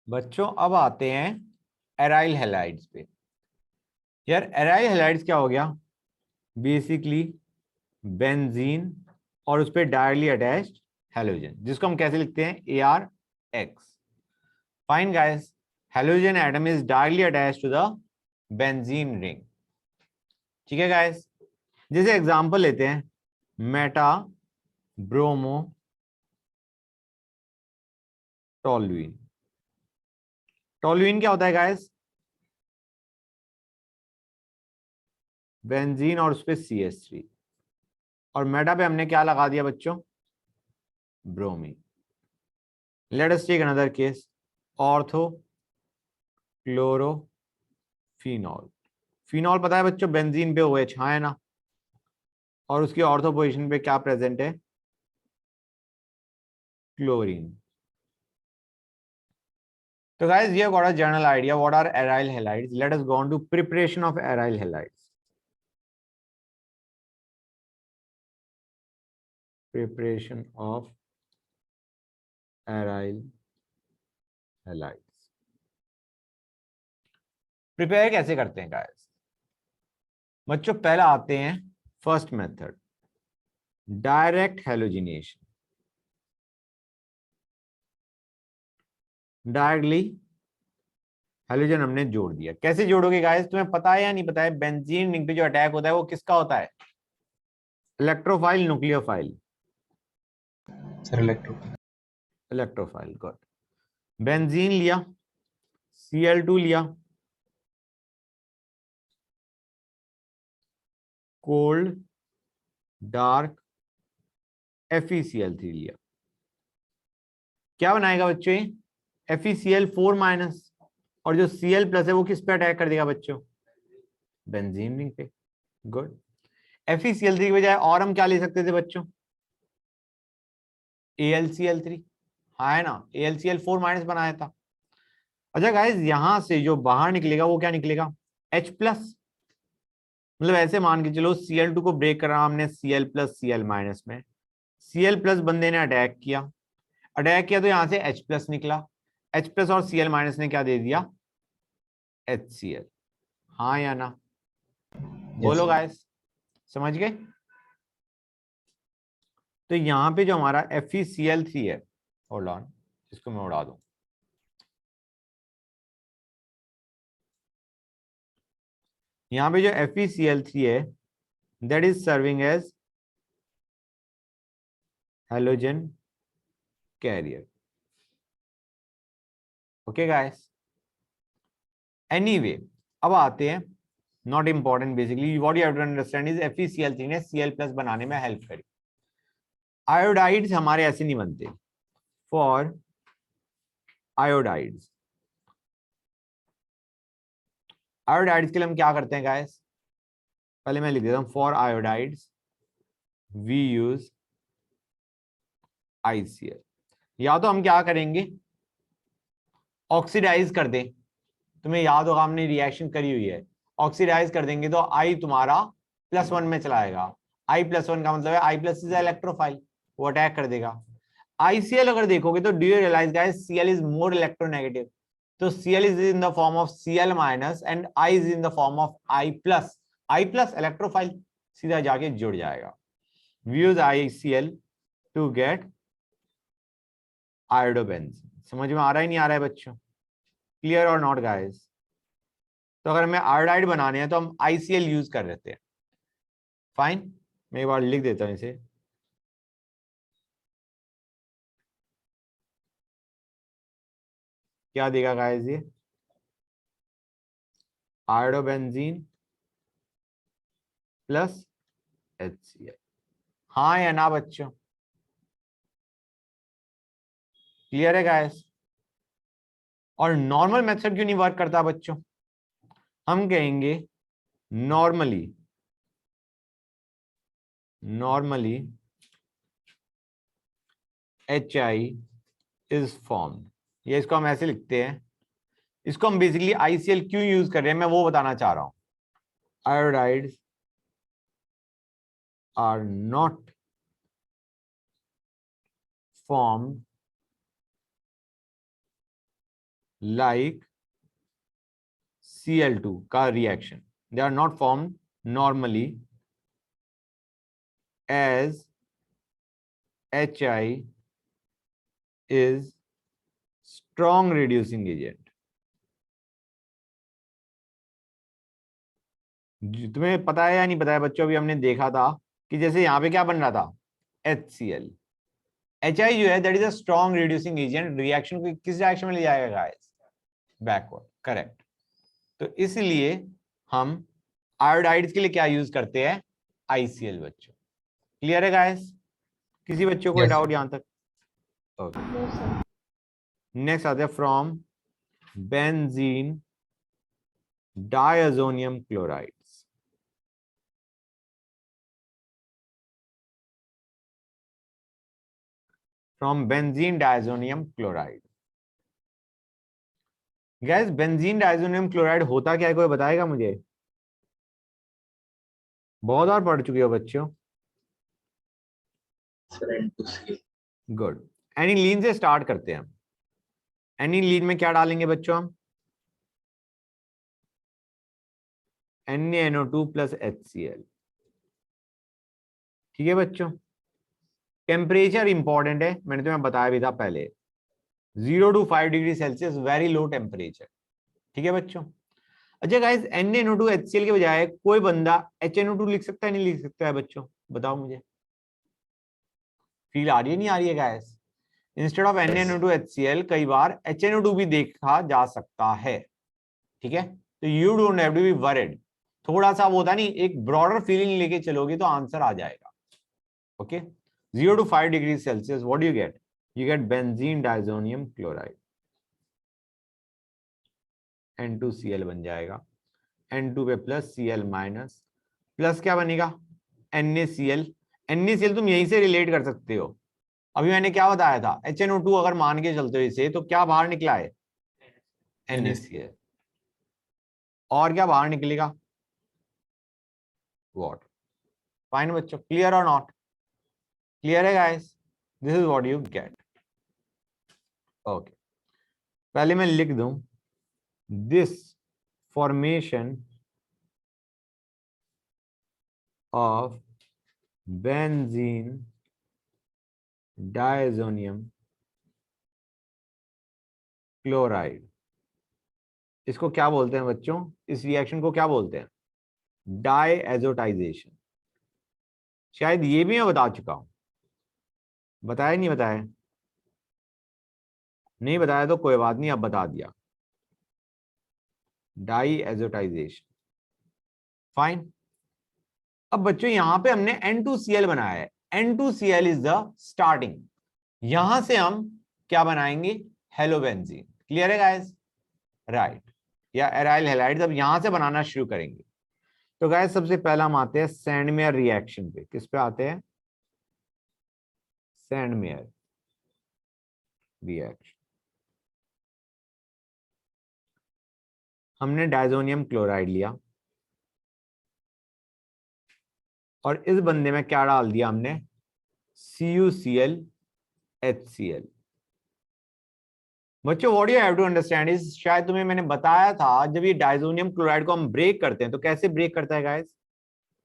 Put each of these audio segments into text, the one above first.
बच्चों अब आते हैं एराइल हैलाइड्स पे। यार एराइल हैलाइड्स क्या हो गया? बेसिकली बेंजीन और उस पर डायरेक्टली अटैच्ड हैलोजन, जिसको हम कैसे लिखते हैं? AR-X। Fine guys, halogen atom is directly attached to the benzene ring. ठीक है गाइस, जैसे एग्जांपल लेते हैं मेटा ब्रोमो टोलुइन। टोलुइन क्या होता है गाइस? बेंजीन और उस पे CH3, और मेटा पे हमने क्या लगा दिया बच्चों? Bromine. Let us take another case, ortho chlorophenol. Phenol पता है बच्चों बेंजीन पे OH, हाँ है ना? और उसकी ऑर्थो पोजीशन पे क्या प्रेजेंट है? क्लोरीन। तो गाइस ये got a general idea what are aryl halides. Let us go on to preparation of aryl halides. Preparation of aryl halides. Prepare कैसे करते हैं गाइस? बच्चों पहला आते हैं first method, direct halogenation. Directly halogen हमने जोड़ दिया। कैसे जोड़ोगे गाइस? तुम्हें पता है या नहीं पता है? बेंजीन रिंग पे जो अटैक होता है वो किसका होता है? Electrophile, nucleophile? Sir electro electrophile. Good. Benzene लिया, Cl2 लिया, कोल्ड डार्क FeCl3 लिया। क्या बनाएगा बच्चों ये? FeCl4- और जो Cl+ है वो किस पे अटैक कर देगा बच्चों? बेंजीन रिंग पे। गुड। FeCl3 की बजाय और हम क्या ले सकते थे बच्चों? AlCl3, हाँ है ना? AlCl4- बनाया था। अच्छा गाइस, यहां से जो बाहर निकलेगा वो क्या निकलेगा? H+। मतलब ऐसे मान के चलो Cl2 को ब्रेक करा हमने Cl+ Cl- में। Cl+ बंदे ने अटैक किया, तो यहां से H+ निकला। H+ और Cl- ने क्या दे दिया? HCl। हाँ या ना? यस बोलो गाइस, समझ गए? तो यहां पे जो हमारा FeCl3 है, होल्ड ऑन, इसको मैं उड़ा दूं। यहां पे जो FeCl3 है that is serving as halogen carrier. Okay guys, anyway अब आते हैं, not important, basically what you have to understand is FeCl3 ने Cl+ बनाने में हेल्प करी। आयोडाइड्स हमारे ऐसे नहीं बनते। फॉर आयोडाइड्स, आयोडाइड्स के लिए हम क्या करते हैं गाइस? पहले मैं लिख देता हूं, for iodides we use ICl। या तो हम क्या करेंगे, ऑक्सीडाइज कर दें। तुम्हें याद होगा हमने रिएक्शन करी हुई है, ऑक्सीडाइज कर देंगे तो I तुम्हारा +1 में चलाएगा। I+1 का मतलब है I+ इज इलेक्ट्रोफाइल, वो अटैक कर देगा। ICl अगर देखोगे तो do you realize guys Cl is more electronegative, तो Cl is in the form of Cl- and I is in the form of I+। Electrophile सीधा जाके जुड़ जाएगा। We use ICl to get iodobenzene. समझ में आ रहा है नहीं आ रहा है बच्चों? क्लियर और नॉट गाइस? तो अगर हमें आयोडाइड बनाने हैं तो हम ICl यूज कर लेते हैं। फाइन, मैं एक बार लिख देता हूं इसे। क्या देगा गाइस ये? Iodobenzene plus HCl। हाँ या ना बच्चों? क्लियर है गाइस? और नॉर्मल मेथड क्यों नहीं वर्क करता बच्चों? हम कहेंगे नॉर्मली HI इज फॉर्म्ड। ये इसको हम ऐसे लिखते हैं, इसको हम बेसिकली ICl क्यों यूज कर रहे हैं मैं वो बताना चाह रहा हूं। Iodides are not formed like Cl2 का reaction. They are not formed normally as HI is strong reducing agent. तुम्हें पता है या नहीं पता है बच्चों? अभी हमने देखा था कि जैसे यहाँ पे क्या बन रहा था, HCl. HI जो है that is a strong reducing agent. Reaction को किस डायरेक्शन में ले जाएगा गाइस? बैकवर्ड. करेक्ट. तो इसलिए हम आयोडाइड्स के लिए क्या यूज करते हैं? ICl. बच्चों क्लियर है गाइस? किसी बच्चों को Yes. डाउट यहां तक? ओके. नेक्स्ट आते हैं from benzene diazonium chlorides. From benzene diazonium chloride. गैस बेंजीन डायazonium क्लोराइड होता क्या है? कोई बताएगा मुझे? बहुत बार पढ़ चुके हो बच्चों. Sir, N2Cl. गुड. एनिलीन से स्टार्ट करते हैं हम. एनिलीन में क्या डालेंगे बच्चों हम? NaNO2 plus HCl. ठीक है बच्चों. टेम्परेचर इंपॉर्टेंट है, मैंने तुम्हें बताया भी था पहले. 0 to 5 degree Celsius, very low temperature. ठीक है बच्चों. अच्छा गाइस, NaNO2 HCl के बजाय कोई बंदा HNO2 लिख सकता है नहीं लिख सकता है बच्चों? बताओ मुझे. फील आ रही है नहीं आ रही है guys? Instead of NaNO2 HCl कई बार HNO2 भी देखा जा सकता है. ठीक है. तो you don't have to be worried. थोड़ा सा वो होता नहीं, एक ब्रॉडर फीलिंग लेके चलोगे तो आंसर आ जाएगा. Okay. 0 to 5 degree celsius, what do you get? You get benzene diazonium chloride. N2Cl बन जाएगा. N2 पे प्लस Cl माइनस, प्लस क्या बनेगा? NaCl. NaCl तुम यहीं से रिलेट कर सकते हो. अभी मैंने क्या बताया था? HNO2 अगर मान के चलते हो इसे, तो क्या बाहर निकला है? NaCl. और क्या बाहर निकलेगा? वाटर. फाइन बच्चों. क्लियर और नॉट? क्लियर है guys? This is what you get. Okay. पहले मैं लिख दूं this formation of benzene diazonium chloride. इसको क्या बोलते हैं बच्चों? इस रिएक्शन को क्या बोलते हैं? डायएजोटाइजेशन. शायद ये भी मैं बता चुका हूं. बताया नहीं बताया? नहीं बताया तो कोई बात नहीं, अब बता दिया. डायएजोटाइजेशन. फाइन. अब बच्चों यहां पे हमने N2Cl बनाया है. N2Cl is the starting. यहां से हम क्या बनाएंगे? हेलोबेंजीन. क्लियर है गाइस? राइट. या एराइल हैलाइड्स अब यहां से बनाना शुरू करेंगे. तो गाइस सबसे पहला हम आते हैं सैंडमेयर रिएक्शन पे. किस पे आते हैं? Sandmeyer reaction. हमने डायज़ोनियम क्लोराइड लिया और इस बंदे में क्या डाल दिया हमने? CuCl HCl. बच्चों what you have to understand is, शायद तुम्हें मैंने बताया था, जब ये डायज़ोनियम क्लोराइड को हम ब्रेक करते हैं तो कैसे ब्रेक करता है गाइस?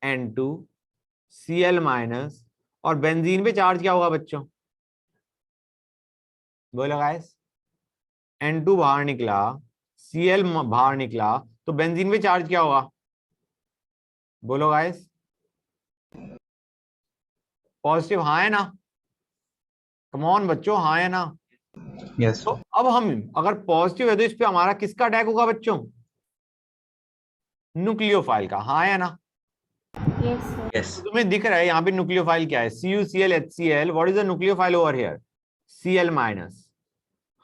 N2Cl माइनस, और बेंजीन पे चार्ज क्या होगा बच्चों? बोलो गाइस. N2 बाहर निकला, Cl बाहर निकला, तो बेंजीन पे चार्ज क्या होगा? बोलो गाइस. पॉजिटिव. हाँ है ना? कम ऑन बच्चों, हाँ है ना? Yes. तो अब हम अगर पॉजिटिव है तो इस पे हमारा किसका अटैक होगा बच्चों? न्यूक्लियोफाइल का. हाँ है ना? Yes. तो तुम्हें दिख रहा है यहाँ पे न्यूक्लियोफाइल क्या है? CuCl HCl. What is the nucleophile over here? Cl minus.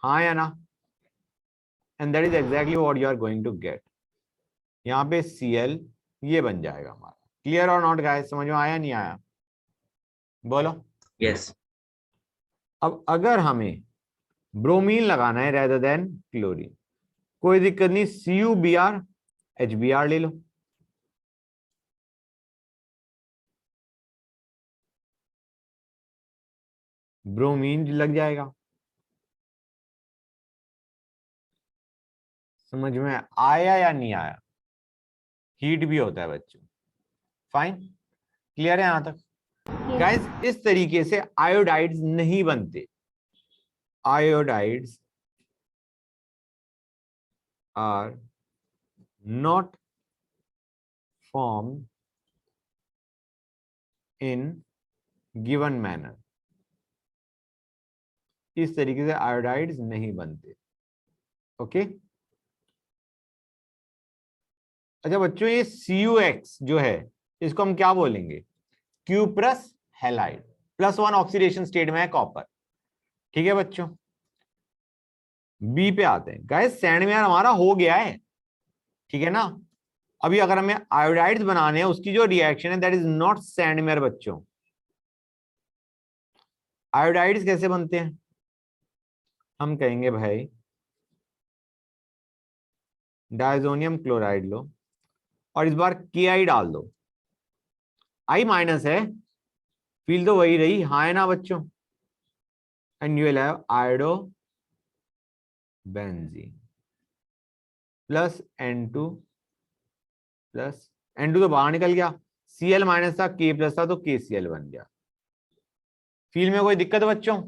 हाँ या ना? And that is exactly what you are going to get. यहाँ पे Cl ये बन जाएगा हमारा. क्लियर और नॉट गाइस? समझ में आया नहीं आया? बोलो. Yes. अब अगर हमें ब्रोमीन लगाना है रेदर देन क्लोरीन, कोई दिक्कत नहीं. CuBr HBr ले लो. ब्रोमीन लग जाएगा. समझ में आया या नहीं आया? हीट भी होता है बच्चों। फाइन, क्लियर है यहां तक? गाइस इस तरीके से आयोडाइड्स नहीं बनते। Iodides are not form in given manner. इस तरीके से आयोडाइड्स नहीं बनते। ओके अच्छा बच्चों, ये CuX जो है इसको हम क्या बोलेंगे? क्यूप्रस हैलाइड, +1 ऑक्सीडेशन स्टेट में है कॉपर। ठीक है बच्चों, बी पे आते हैं। गाइस सैंडवेयर हमारा हो गया है, ठीक है ना। अभी अगर हमें आयोडाइड्स बनाने हैं, उसकी जो रिएक्शन है दैट इज नॉट सैंडवेयर बच्चों। आयोडाइड्स कैसे बनते हैं? हम कहेंगे भाई डायजोनियम क्लोराइड लो और इस बार KI डाल दो। I- है, फील तो वही रही, हाँ है ना बच्चों। And you will have iodo benzene plus N2 plus N2 तो बाहर निकल गया, Cl- था, K+ था तो KCl बन गया। फील में कोई दिक्कत है बच्चों?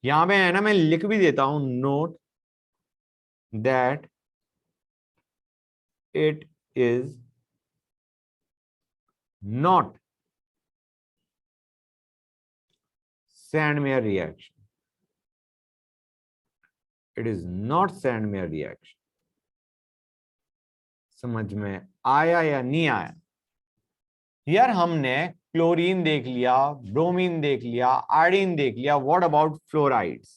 यहां पे है ना, मैं लिख भी देता हूं, note that it is not Sandmeyer reaction. It is not Sandmeyer reaction. समझ में आया या नहीं आया? यार हमने क्लोरीन देख लिया, ब्रोमीन देख लिया, आयोडीन देख लिया, व्हाट अबाउट फ्लोराइड्स?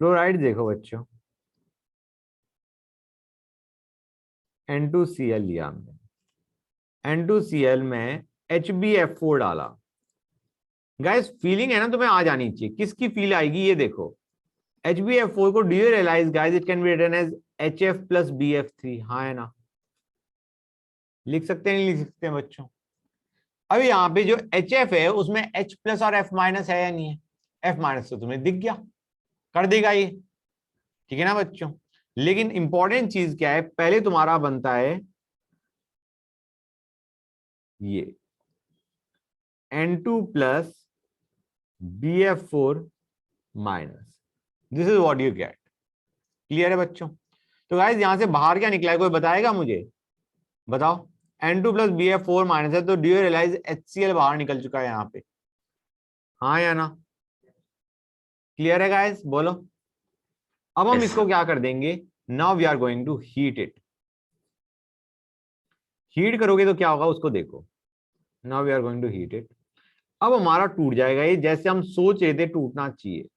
फ्लोराइड देखो बच्चों, N2Cl लिया हमने, N2Cl में HbF4 डाला। गाइस फीलिंग है ना तुम्हें आ जानी चाहिए, किसकी फील आएगी ये देखो। HbF4 को do you realize guys it can be written as HF + BF3, हाँ है ना? लिख सकते हैं नहीं लिख सकते हैं बच्चों? अभी यहाँ पे जो HF है उसमें H+ और F- है या नहीं है? F- तो तुम्हें दिख गया, कर देगा ये, ठीक है ना बच्चों। लेकिन इंपॉर्टेंट चीज क्या है, पहले तुम्हारा बनता है ये N2 + BF4-, this is what you gate. Clear है बच्चों? तो गाइस यहां से बाहर क्या निकला है, कोई बताएगा मुझे? बताओ। N2 + BF4- है, तो डू यू रियलाइज HCl बाहर निकल चुका है यहाँ पे, हाँ या ना? क्लियर है गाइस, बोलो। अब हम Yes. इसको क्या कर देंगे, now we are going to heat it. Heat करोगे तो क्या होगा उसको देखो। Now we are going to heat it. अब हमारा टूट जाएगा ये, जैसे हम सोच रहे थे टूटना चाहिए।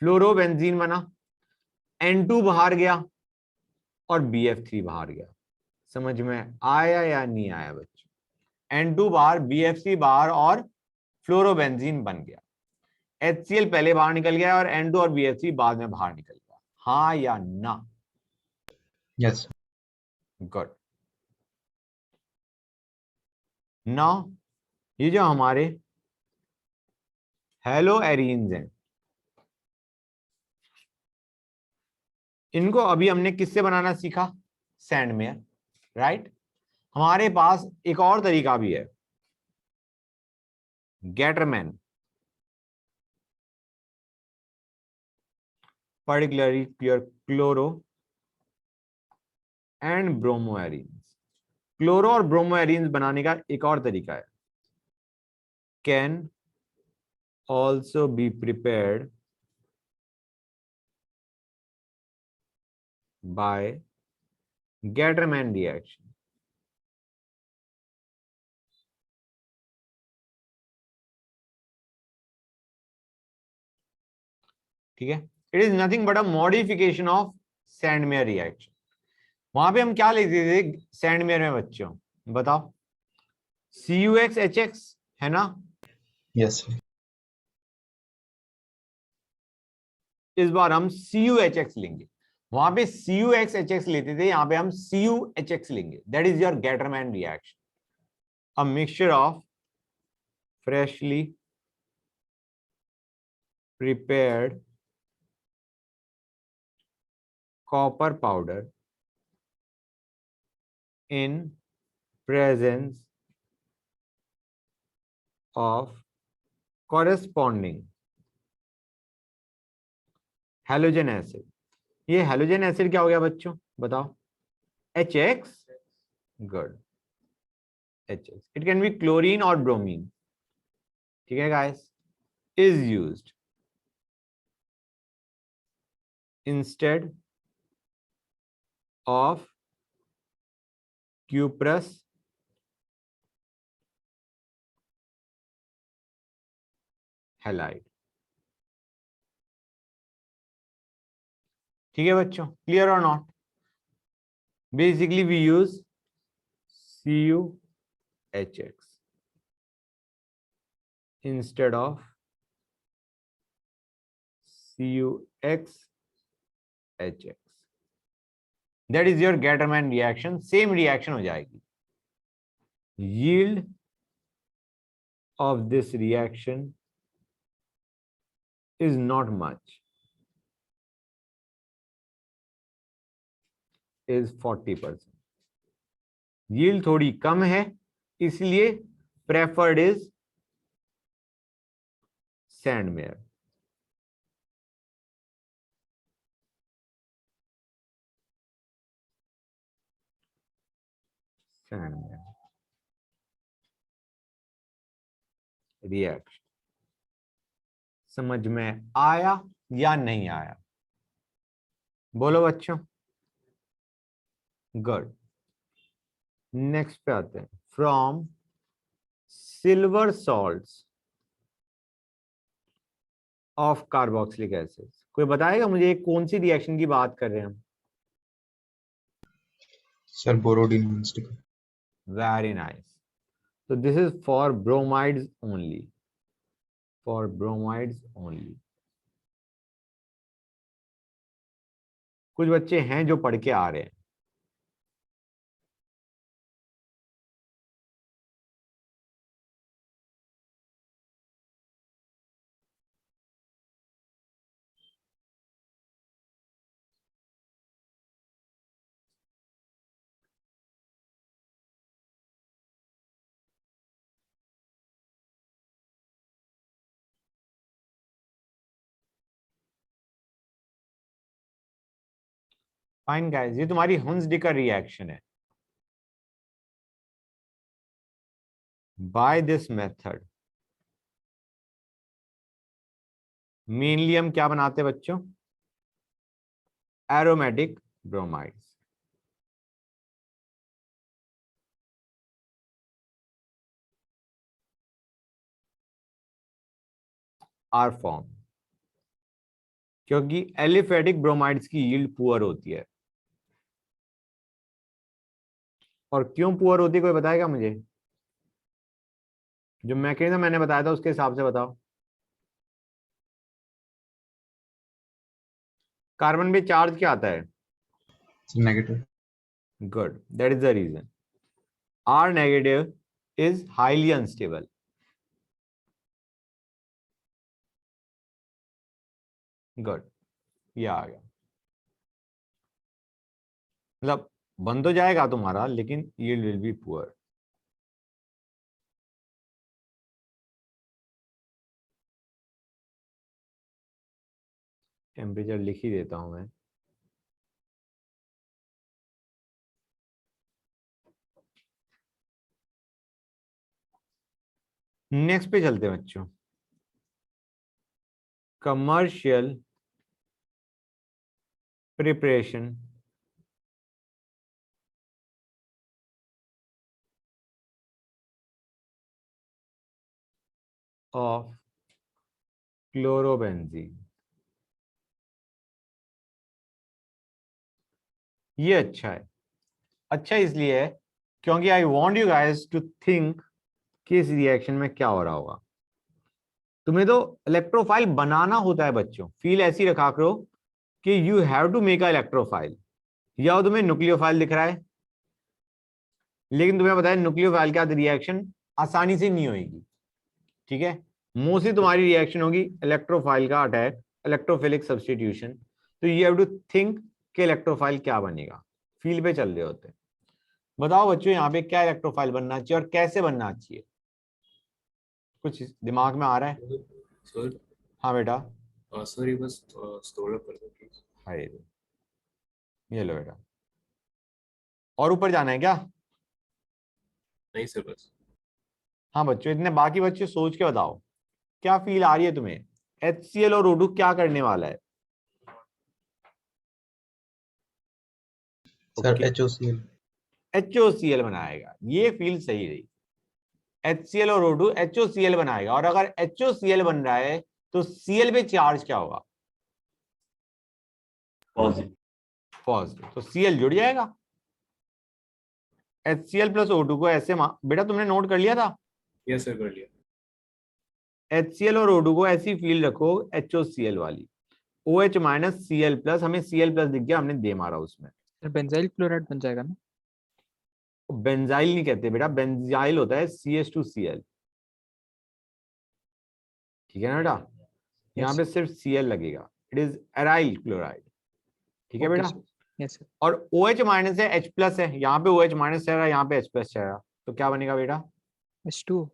फ्लोरोबेंजीन बना, N2 बाहर गया और BF3 बाहर गया। समझ में आया या नहीं आया बच्चों? N2 बाहर, BF3 बाहर और फ्लोरोबेंजीन बन गया। HCl पहले बाहर निकल गया और N2 और BF3 बाद में बाहर निकल गया, हाँ या ना? Yes. गुड। नाउ ये जो हमारे हेलो एरीन्स हैं, इनको अभी हमने किससे बनाना सीखा? Sandmeyer, right. हमारे पास एक और तरीका भी है, Gattermann, particularly pure chloro and bromoarenes. Chloro और ब्रोमोएरिन्स बनाने का एक और तरीका है, can also be prepared by Gattermann reaction. ठीक है, it is nothing but a modification of Sandmeyer reaction. वहां पे हम क्या लेते थे सैंडमेयर में बच्चों, बताओ? CuX-HX है ना। Yes. इस बार हम CuHX लेंगे। वहां पे CuX-HX लेते थे, यहां पे हम CuHX लेंगे। That is your Gattermann reaction. a mixture of freshly prepared copper powder in presence of corresponding halogen acid. ये हेलोजन एसिड क्या हो गया बच्चों, बताओ? HX. Good, HX. It can be chlorine और ब्रोमीन. ठीक है guys, is used instead of cuprous halide. ठीक है बच्चों, क्लियर और not? Basically we use CuHX instead of CuXHX. That is your Gattermann reaction. Same reaction हो जाएगी. Yield of this reaction is not much, is 40%. Yield थोड़ी कम है, इसलिए preferred is Sandmeyer. Sandmeyer reaction. समझ में आया या नहीं आया? बोलो बच्चों. गुड. नेक्स्ट पे आते हैं. From silver salts of carboxylic acid. कोई बताएगा मुझे कौन सी रिएक्शन की बात कर रहे हैं हम? Sir, borodine non-sticker. Very nice. So this is for bromides only. For bromides only. कुछ बच्चे हैं जो पढ़ के आ रहे हैं. फाइन गाइस, ये तुम्हारी हुंसडिकर रिएक्शन है. बाय दिस मेथड मेनली हम क्या बनाते हैं बच्चों? Aromatic bromides. आर फॉर्म, क्योंकि एलिफेटिक ब्रोमाइड्स की यील्ड पुअर होती है. और क्यों पुअर होती है कोई बताएगा मुझे? जो मैकेनिज्म मैंने बताया था उसके हिसाब से बताओ. कार्बन पे चार्ज क्या आता है? Negative. Good, that is the reason. R negative is highly unstable. Good, ये आ गया. मतलब बन तो जाएगा तुम्हारा, लेकिन yield will be poor. Temperature लिख ही देता हूं मैं. नेक्स्ट पे चलते हैं बच्चों. Commercial preparation of chlorobenzene. ये अच्छा है. अच्छा इसलिए है क्योंकि I want you guys to think कि इस रिएक्शन में क्या हो रहा होगा. तुम्हें तो इलेक्ट्रोफाइल बनाना होता है बच्चों. फील ऐसी रखा करो कि you have to make a electrophile. या तुम्हें न्यूक्लियोफाइल दिख रहा है? लेकिन तुम्हें पता है न्यूक्लियोफाइल के साथ रिएक्शन आसानी से नहीं होगी, ठीक है। मोस्टली तुम्हारी रिएक्शन होगी इलेक्ट्रोफाइल का अटैक, इलेक्ट्रोफिलिक सब्स्टिट्यूशन। तो यू हैव टू थिंक कि इलेक्ट्रोफाइल क्या बनेगा, फील्ड पे चल रहे होते हैं। बताओ बच्चों यहाँ पे क्या इलेक्ट्रोफाइल बनना चाहिए और कैसे बनना चाहिए, कुछ दिमाग में आ रहा है? सर हाँ बेटा। सर ये बस स्क्रॉल अप कर दो प्लीज। हाय, ये लो बेटा। और ऊपर जाना है क्या? नहीं सर बस। हाँ बच्चों, इतने बाकी बच्चे सोच के बताओ क्या फील आ रही है तुम्हें, HCl और O2 क्या करने वाला है? Sir okay, HOCl। HOCl बनाएगा, ये फील सही रही। HCl और O2 HOCl बनाएगा, और अगर HOCl बन रहा है तो Cl पे चार्ज क्या होगा? पॉजिटिव। तो Cl जुड़ जाएगा। HCl प्लस O2 को ऐसे बेटा तुमने नोट कर लिया था? यस सर कर लिया। HCl और O2 को ऐसी फील्ड रखो HOCl वाली, OH माइनस Cl प्लस, हमें Cl प्लस दिख गया, हमने दे मारा उसमें। बेंजाइल क्लोराइड बन जाएगा ना? बेंजाइल नहीं कहते बेटा, बेंजाइल होता है CH2Cl, ठीक है ना बेटा। यहाँ पे सिर्फ Cl लगेगा, इट इज एराइल क्लोराइड, ठीक है बेटा। Yes sir. और OH माइनस है, H प्लस है, यहाँ पे OH माइनस चल रहा है, यहाँ पे H प्लस चल रहा है, तो क्या बनेगा बेटा? H2।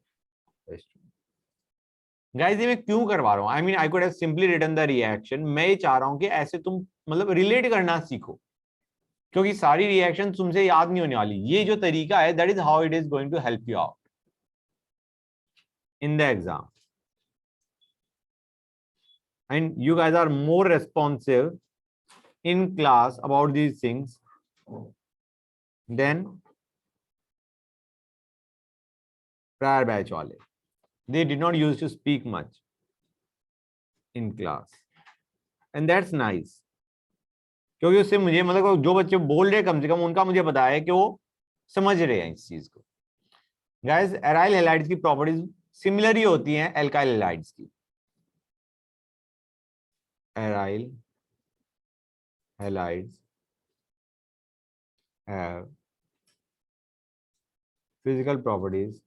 गाइस ये मैं क्यों करवा रहा हूँ, I mean I could have simply written the reaction. मैं ये चाह रहा हूँ कि ऐसे तुम मतलब रिलेट करना सीखो, क्योंकि सारी रिएक्शन तुमसे याद नहीं होने वाली। ये जो तरीका है, that is how it is going to help you out in the exam, and you guys are more responsive in class about these things than prior batch wale. They did not used to speak much in class, and that's nice, क्योंकि उससे मुझे मतलब जो बच्चे बोल रहे कम से कम उनका मुझे पता है कि वो समझ रहे हैं इस चीज को। गाइस एराइल हैलाइड्स की प्रॉपर्टीज सिमिलर ही होती हैं एल्काइल हैलाइड्स की। Aryl halides have physical properties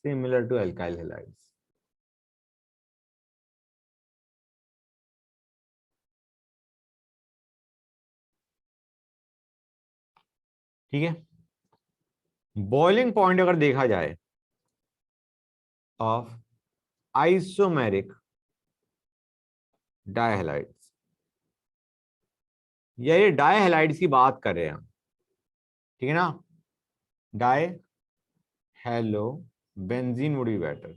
similar to alkyl halides. ठीक है, बॉइलिंग पॉइंट अगर देखा जाए ऑफ आइसोमेरिक डायहैलाइड्स, ये डायहैलाइड्स की बात कर रहे हैं हम, ठीक है ना। Die hello benzene would be better,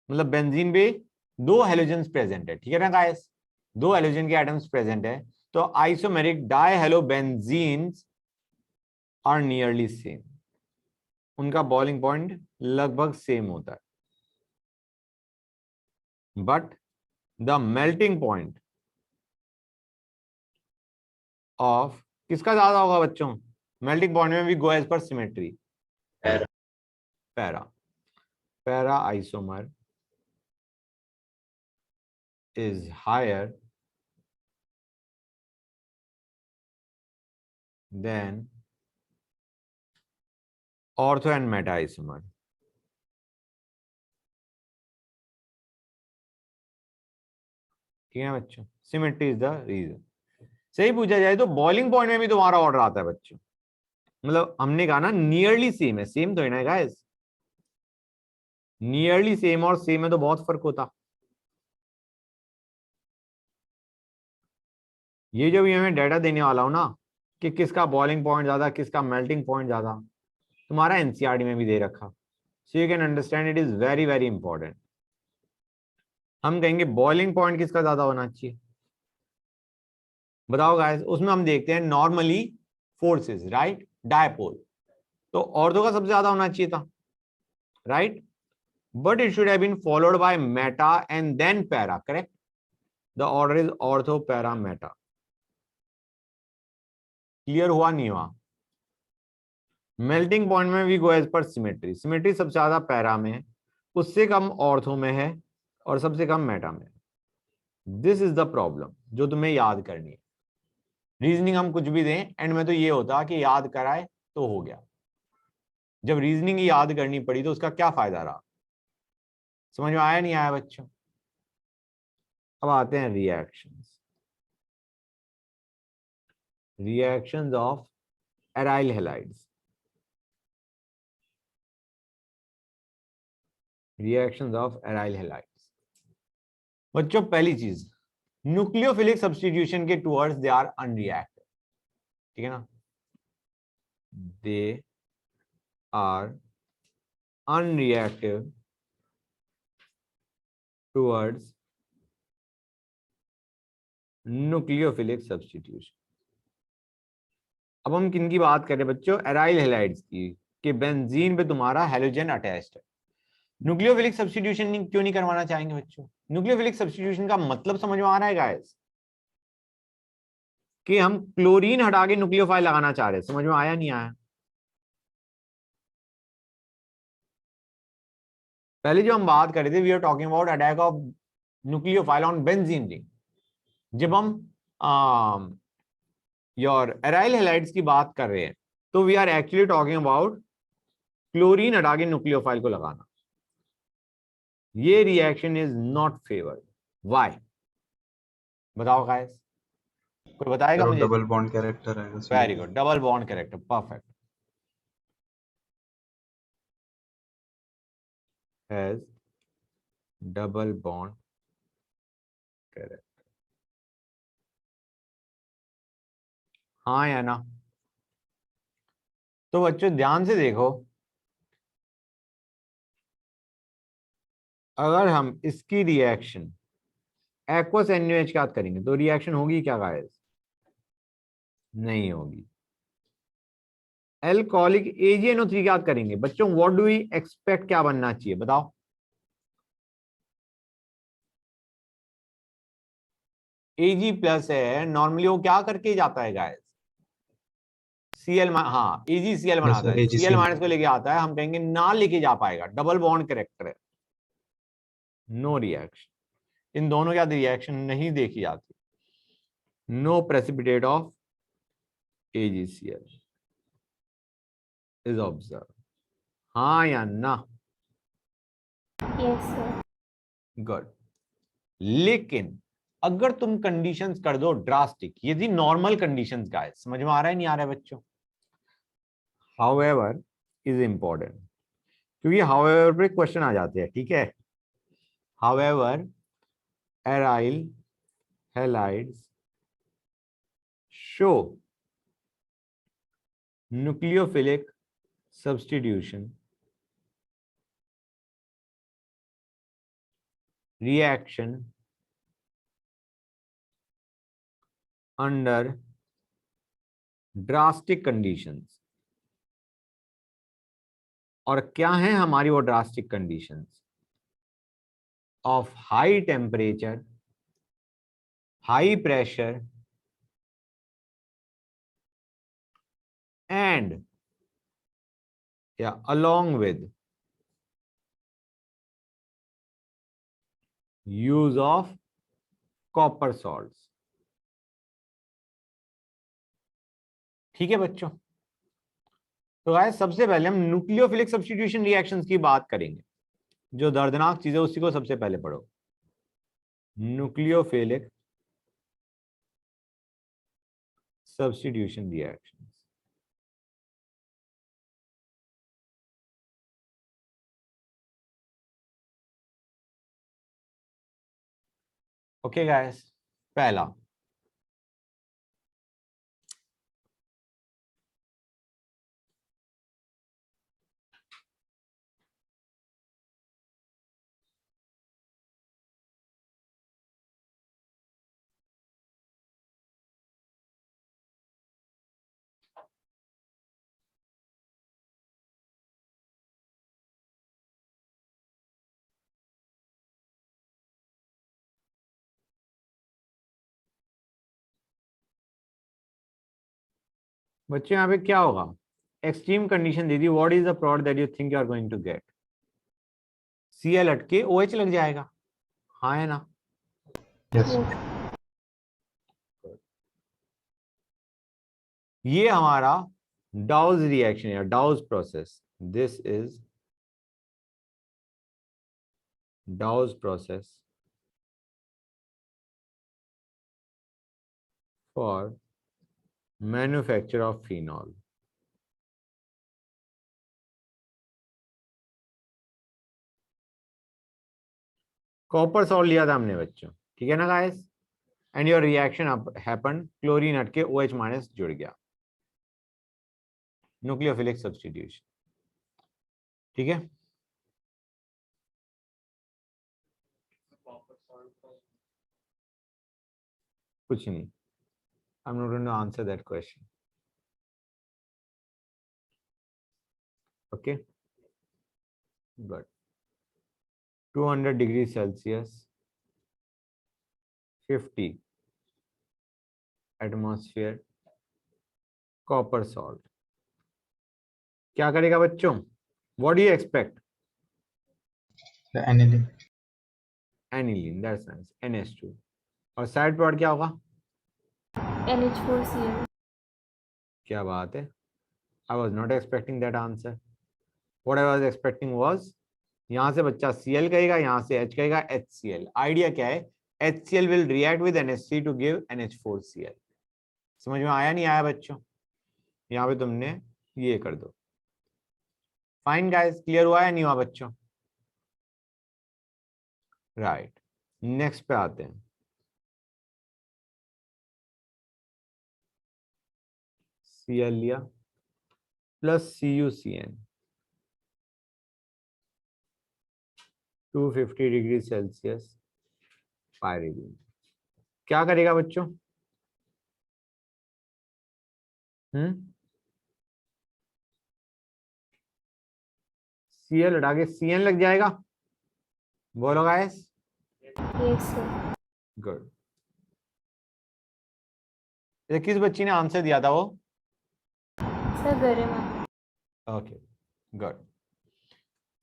मतलब बेंजीन पे दो हेलोजेंस प्रेजेंट है, ठीक है ना गाइस, दो हेलोजन के एटम्स प्रेजेंट है। तो isomeric di halo benzenes are nearly same, उनका बॉइलिंग पॉइंट लगभग सेम होता है, but the melting point of किसका ज्यादा होगा बच्चों? मेल्टिंग पॉइंट में भी go as per symmetry, para para isomer is higher than ortho and meta isomer. ठीक है बच्चों, सिमेट्री इज द रीजन। सही पूछा जाए तो बॉइलिंग पॉइंट में भी तुम्हारा ऑर्डर आता है बच्चों, मतलब हमने कहा ना नियरली सेम है, सेम तो है ना गाइस, नियरली सेम और सेम में तो बहुत फर्क होता। ये जो भी हमें डाटा देने वाला हूं ना कि किसका बॉइलिंग पॉइंट ज्यादा, किसका मेल्टिंग पॉइंट ज्यादा, तुम्हारा एनसीईआरटी में भी दे रखा, so you can understand it is very very important. हम कहेंगे बॉइलिंग पॉइंट किसका ज्यादा होना चाहिए, बताओ गाइस। उसमें हम देखते हैं नॉर्मली फोर्सेस, राइट, डायपोल, तो ऑर्थो का सबसे ज्यादा होना चाहिए था, right, but it should have been followed by meta and then para, correct. The order is ortho para meta. Clear हुआ नहीं हुआ? मेल्टिंग पॉइंट में भी go as per symmetry, symmetry सबसे ज्यादा पैरा में है, उससे कम ऑर्थो में है और सबसे कम मेटा में। दिस इज द प्रॉब्लम जो तुम्हें याद करनी है। रीजनिंग हम कुछ भी दें, एंड में तो ये होता कि याद कराए तो हो गया। जब रीजनिंग ही याद करनी पड़ी तो उसका क्या फायदा रहा? समझ में आया नहीं आया बच्चों? अब आते हैं reactions. Reactions of aryl halides. Reactions of aryl halides. बच्चों पहली चीज, न्यूक्लियोफिलिक सब्स्टिट्यूशन के टुवर्ड्स दे आर अनरिएक्टिव, ठीक है ना? They are unreactive towards nucleophilic substitution. अब हम किन की बात कर रहे हैं बच्चों? एराइल हैलाइड्स की, कि बेंजीन पे तुम्हारा हैलोजन अटैच्ड है। न्यूक्लियोफिलिक सब्स्टिट्यूशन क्यों नहीं करवाना चाहेंगे बच्चों? न्यूक्लियोफिलिक सब्स्टिट्यूशन का मतलब समझ में आ रहा है गाइस? कि हम क्लोरीन हटा के न्यूक्लियोफाइल लगाना चाह रहे हैं। समझ में आया नहीं आया? पहले जो हम बात कर रहे थे, we are talking about attack of nucleophile on benzene ring. जब हम योर एराइल हैलाइड्स की बात कर रहे हैं तो we are actually talking about chlorine हटा के न्यूक्लियोफाइल को लगाना। ये reaction is not favoured. Why? बताओ गाइस, कोई बताएगा मुझे? डबल बॉन्ड कैरेक्टर है very good, double bond character, perfect. Has double bond character, हाँ या ना? तो बच्चों ध्यान से देखो, अगर हम इसकी रिएक्शन एक्वस NaOH के साथ करेंगे तो रिएक्शन होगी क्या गाइस? नहीं होगी। एल्कोहलिक AgNO3 के साथ करेंगे बच्चों, व्हाट डू वी एक्सपेक्ट, क्या बनना चाहिए बताओ? Ag+ है, नॉर्मली वो क्या करके जाता है गाइस? Cl, हाँ AgCl बनाता है, Cl- को लेके आता है। हम कहेंगे ना लेके जा पाएगा, डबल बॉन्ड कैरेक्टर है, नो रिएक्शन। इन दोनों के साथ रिएक्शन नहीं देखी जाती। No precipitate of AgCl is observe, हाँ या ना? Yes sir. गुड। लेकिन अगर तुम कंडीशंस कर दो ड्रास्टिक, ये थी नॉर्मल कंडीशंस गाइस, समझ में आ रहा है नहीं आ रहा है बच्चों? हाउएवर इज इंपॉर्टेंट, क्योंकि हाउएवर पे क्वेश्चन आ जाते हैं, ठीक है? However aryl halides show nucleophilic substitution reaction under drastic conditions। और क्या है हमारी वो drastic conditions? Of high temperature, high pressure and या along with use of copper salts। ठीक है बच्चों? तो गाइस सबसे पहले हम न्यूक्लियोफिलिक सब्स्टिट्यूशन रिएक्शंस की बात करेंगे। जो दर्दनाक चीज है उसी को सबसे पहले पढ़ो, nucleophilic substitution reactions. Okay guys, पहला बच्चों यहाँ पे क्या होगा? एक्सट्रीम कंडीशन दे दी, what is the product that you think you are going to get? Cl हट के OH लग जाएगा, हाँ है ना? Yes. ये हमारा डाउज रिएक्शन या douse process, this is douse process for manufacture of phenol. Copper salt लिया था हमने बच्चों, ठीक है ना guys, and your reaction happen, chlorine हट के OH माइनस जुड़ गया, न्यूक्लियोफिलिक सब्स्टिट्यूशन, ठीक है। कुछ नहीं, I'm not going to answer that question. Okay, but 200 degrees Celsius, 50 atmosphere, copper salt क्या करेगा बच्चों? What do you expect? The aniline. Aniline, that's nice, NH2, और साइड प्रोडक्ट क्या होगा? NH4Cl. क्या बात है, I was not expecting that answer. What I was expecting was, यहां से बच्चा Cl कहेगा, यहां से H कहेगा, HCl। आइडिया क्या है? HCl will react with NH3 to give NH4Cl। समझ में आया नहीं आया बच्चों? यहाँ पे तुमने ये कर दो। फाइन गाइस, क्लियर हुआ या नहीं हुआ बच्चों? राइट, नेक्स्ट पे आते हैं। Cl लिया plus CuCN, 250 degree Celsius, pyridine क्या करेगा बच्चों? Cl हटा के CN लग जाएगा, बोलो गाइस। Yes, sir. गुड। ये किस बच्ची ने आंसर दिया था वो? Sir, Garima. Okay, good,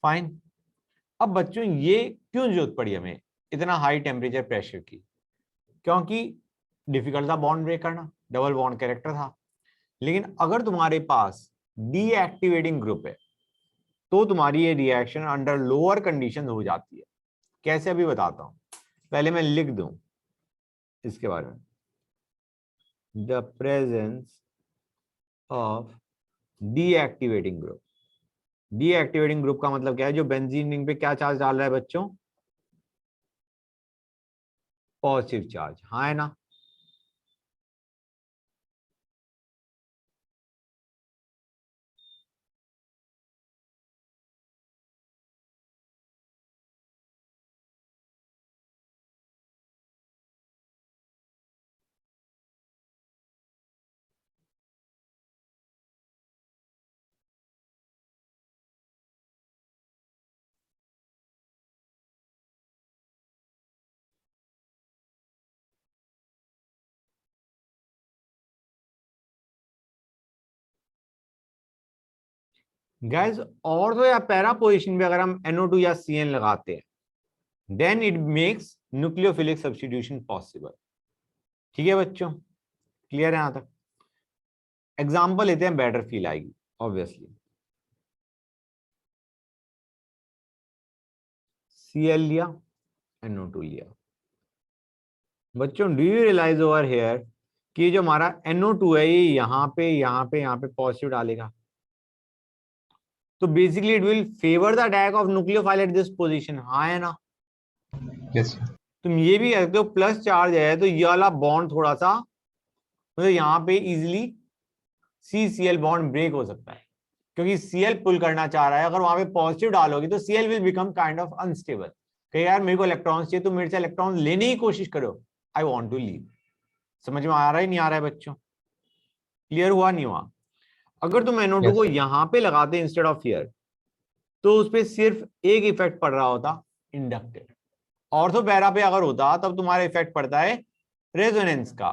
fine. अब बच्चों ये क्यों जरूरत पड़ी हमें इतना हाई टेम्परेचर प्रेशर की? क्योंकि डिफिकल्ट था बॉन्ड ब्रेक करना, डबल बॉन्ड कैरेक्टर था। लेकिन अगर तुम्हारे पास डीएक्टिवेटिंग ग्रुप है तो तुम्हारी ये रिएक्शन अंडर लोअर कंडीशन हो जाती है। कैसे, अभी बताता हूं, पहले मैं लिख दूं इसके बारे में। The presence of deactivating group. Deactivating group का मतलब क्या है? जो बेंजीन रिंग पे क्या चार्ज डाल रहा है बच्चों? पॉजिटिव चार्ज, हाँ है ना? गाइस, और तो या पैरा पोजीशन पे अगर हम NO2 या CN लगाते हैं then it makes nucleophilic substitution possible. ठीक है बच्चों, क्लियर है यहां तक? एग्जांपल लेते हैं, बेटर फील आएगी ऑब्वियसली। Cl लिया, NO2 लिया। बच्चों do you realise over here कि जो हमारा NO2 है ये यहाँ पे पॉजिटिव डालेगा, तो basically it will favour the attack of nucleophile at this position, हाँ है ना? Yes, sir. तुम ये भी कहते हो प्लस चार्ज है तो ये वाला बॉन्ड थोड़ा सा मतलब यहाँ पे इजिली CCl बॉन्ड ब्रेक हो सकता है, क्योंकि Cl पुल करना चाह रहा है। अगर वहां पे पॉजिटिव डालोगे तो Cl will become kind of unstable, कहे यार मेरे को इलेक्ट्रॉन चाहिए, तो मेरे से इलेक्ट्रॉन लेने की कोशिश करो, आई वांट टू लीव। समझ में आ रहा है नहीं आ रहा है बच्चों? क्लियर हुआ नहीं हुआ? अगर तुम NO2 Yes, को sir. यहां पे लगाते इंस्टेड ऑफ हियर तो उस पर सिर्फ एक इफेक्ट पड़ रहा होता, इंडक्टिव। ऑर्थो पैरा पे अगर होता तब तुम्हारा इफेक्ट पड़ता है रेजोनेंस का,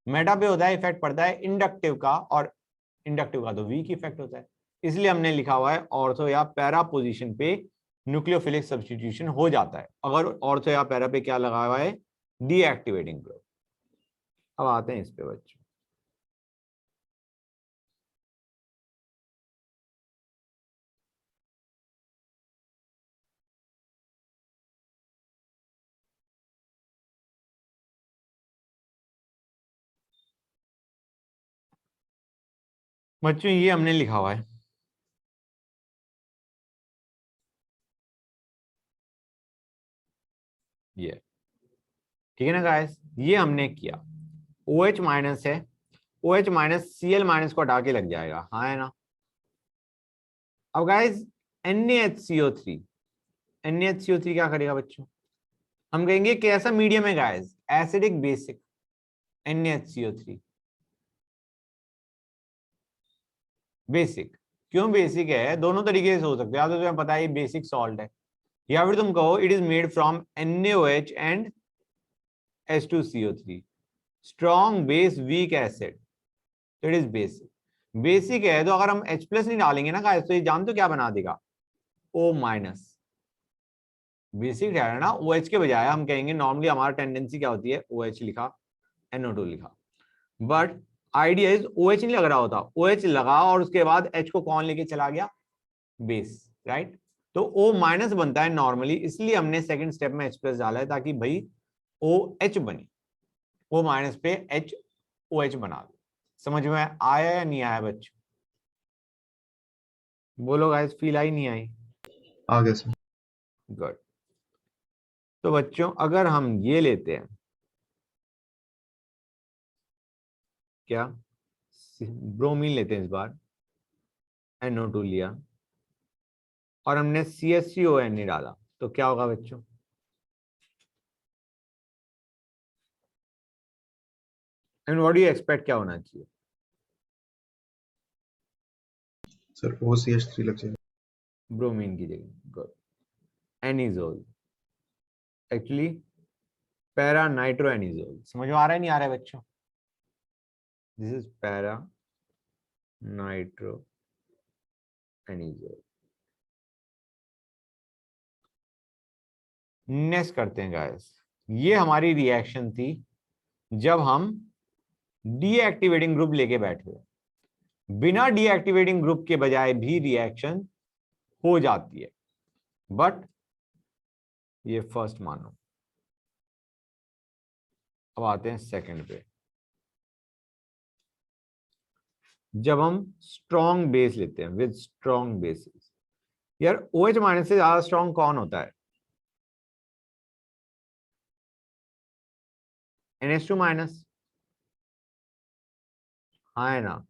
मेटा पे होता है इफेक्ट पड़ता है इंडक्टिव का, और इंडक्टिव का तो वीक इफेक्ट होता है। इसलिए हमने लिखा हुआ है ऑर्थो या पैरा पोजीशन पे न्यूक्लियोफिलिक सब्स्टिट्यूशन हो जाता है। अगर ऑर्थो या पैरा पे क्या लगा हुआ है? Deactivating group. अब आते हैं इस पे बच्चों। बच्चों ये हमने लिखा हुआ है, ये ठीक है ना गाइस, ये हमने किया। OH माइनस है, OH माइनस Cl माइनस को हटा के लग जाएगा, हाँ है ना। अब गाइस NaHCO3, NaHCO3 क्या करेगा बच्चों, हम कहेंगे कैसा मीडियम है guys, acidic basic. NaHCO3 basic, क्यों बेसिक है, दोनों तरीके से हो सकते हैं, या तो तुम्हें पता है बेसिक सॉल्ट है, या फिर तुम कहो it is made from NaOH and H2CO3, strong base weak acid, तो इट इज बेसिक। बेसिक है तो अगर हम H प्लस नहीं डालेंगे ना गाइस, तो ये जानते हो क्या बना देगा, O माइनस। बेसिक है ना, OH के बजाय हम कहेंगे, नॉर्मली हमारा टेंडेंसी क्या होती है, OH लिखा, NO2 लिखा, बट आइडिया इज OH नहीं लग रहा होता, OH लगा और उसके बाद H को कौन लेके चला गया, बेस, राइट। तो O माइनस बनता है नॉर्मली, इसलिए हमने सेकंड स्टेप में H प्लस डाला है, ताकि भाई OH बने, O माइनस पे HOH बना दो। समझ में आया या नहीं आया बच्चों, बोलो गाइस, फील आई नहीं आई, आ गया सर। गुड। तो बच्चों अगर हम ये लेते हैं, क्या ब्रोमीन लेते हैं इस बार, NO2 लिया और हमने CHCON नहीं डाला, तो क्या होगा बच्चों, and what do you expect क्या होना चाहिए, सर OCH3 लग जाएगा। ब्रोमीन की जगह, good. Anisole, actually para nitro anisole, समझ में आ रहा है नहीं आ रहा है बच्चों, this is para nitro anisole. Next करते हैं गाइस, ये हमारी रिएक्शन थी जब हम डीएक्टिवेटिंग ग्रुप लेके बैठे हुए, बिना डीएक्टिवेटिंग ग्रुप के बजाय भी रिएक्शन हो जाती है, बट ये फर्स्ट मानो। अब आते हैं सेकंड पे, जब हम स्ट्रॉन्ग बेस लेते हैं विद स्ट्रॉन्ग बेसिस। यार OH माइनस से ज्यादा स्ट्रॉन्ग कौन होता है, NH2 माइनस, हाँ है ना।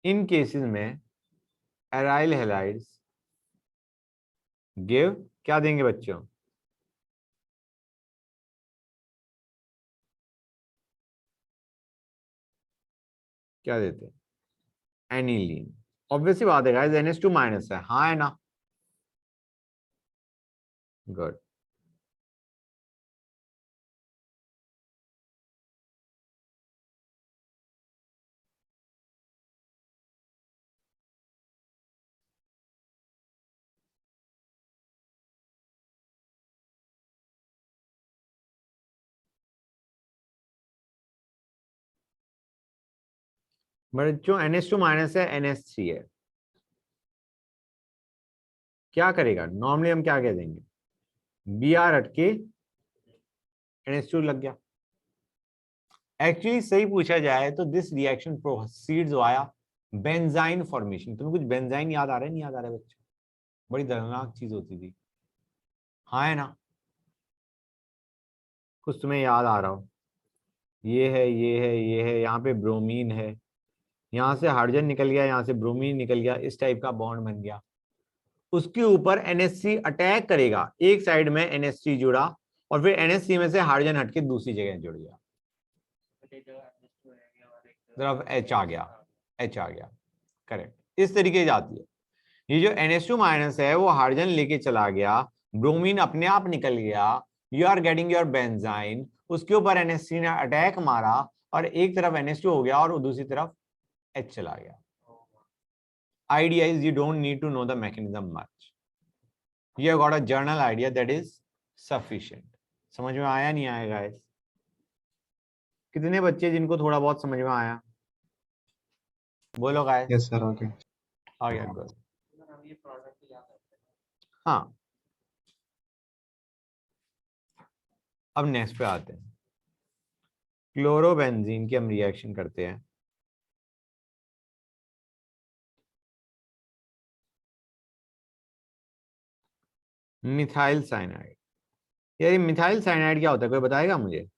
इन केसेस में एराइल हैलाइड्स गिव क्या देंगे बच्चों, क्या देते हैं, एनिलीन। ऑब्वियसली बात है गाइस, NH2 माइनस है, हाँ है ना, गुड। बच्चों NH2 माइनस है, NH3 है, क्या करेगा, नॉर्मली हम क्या कह देंगे, Br हटके NH2 लग गया। एक्चुअली सही पूछा जाए तो this reaction proceeds via benzene formation. तुम्हें कुछ बेंजाइन याद आ रहा है नहीं याद आ रहा है बच्चों, बड़ी दर्दनाक चीज होती थी, हाँ है ना, कुछ तुम्हें याद आ रहा हो, ये है ये है ये है, यहाँ पे ब्रोमीन है, यहाँ से हाइड्रोजन निकल गया, यहाँ से ब्रोमीन निकल गया, इस टाइप का बॉन्ड बन गया, उसके ऊपर NH3 अटैक करेगा, एक साइड में NH3 जुड़ा और फिर NH3 में से हाइड्रोजन हटके दूसरी जगह जुड़ गया, तरफ H आ गया, H आ गया, करेक्ट, इस तरीके से जाती है। ये जो NH2 माइनस है वो हाइड्रोजन लेके चला गया, ब्रोमीन अपने आप निकल गया, you are getting your benzyne, उसके ऊपर NH3 ने अटैक मारा और एक तरफ NH2 हो गया और दूसरी तरफ H चला गया। Idea is you don't need to know the mechanism much, You have got a general idea that is sufficient. समझ में आया नहीं आया guys? कितने बच्चे जिनको थोड़ा बहुत समझ में आया? बोलो guys. Yes sir, okay. आ गया good. हाँ, अब नेक्स्ट पे आते हैं। क्लोरोबेंजीन की हम रिएक्शन करते हैं। Methyl cyanide. यार ये मिथाइल साइनाइड क्या होता है, कोई बताएगा मुझे?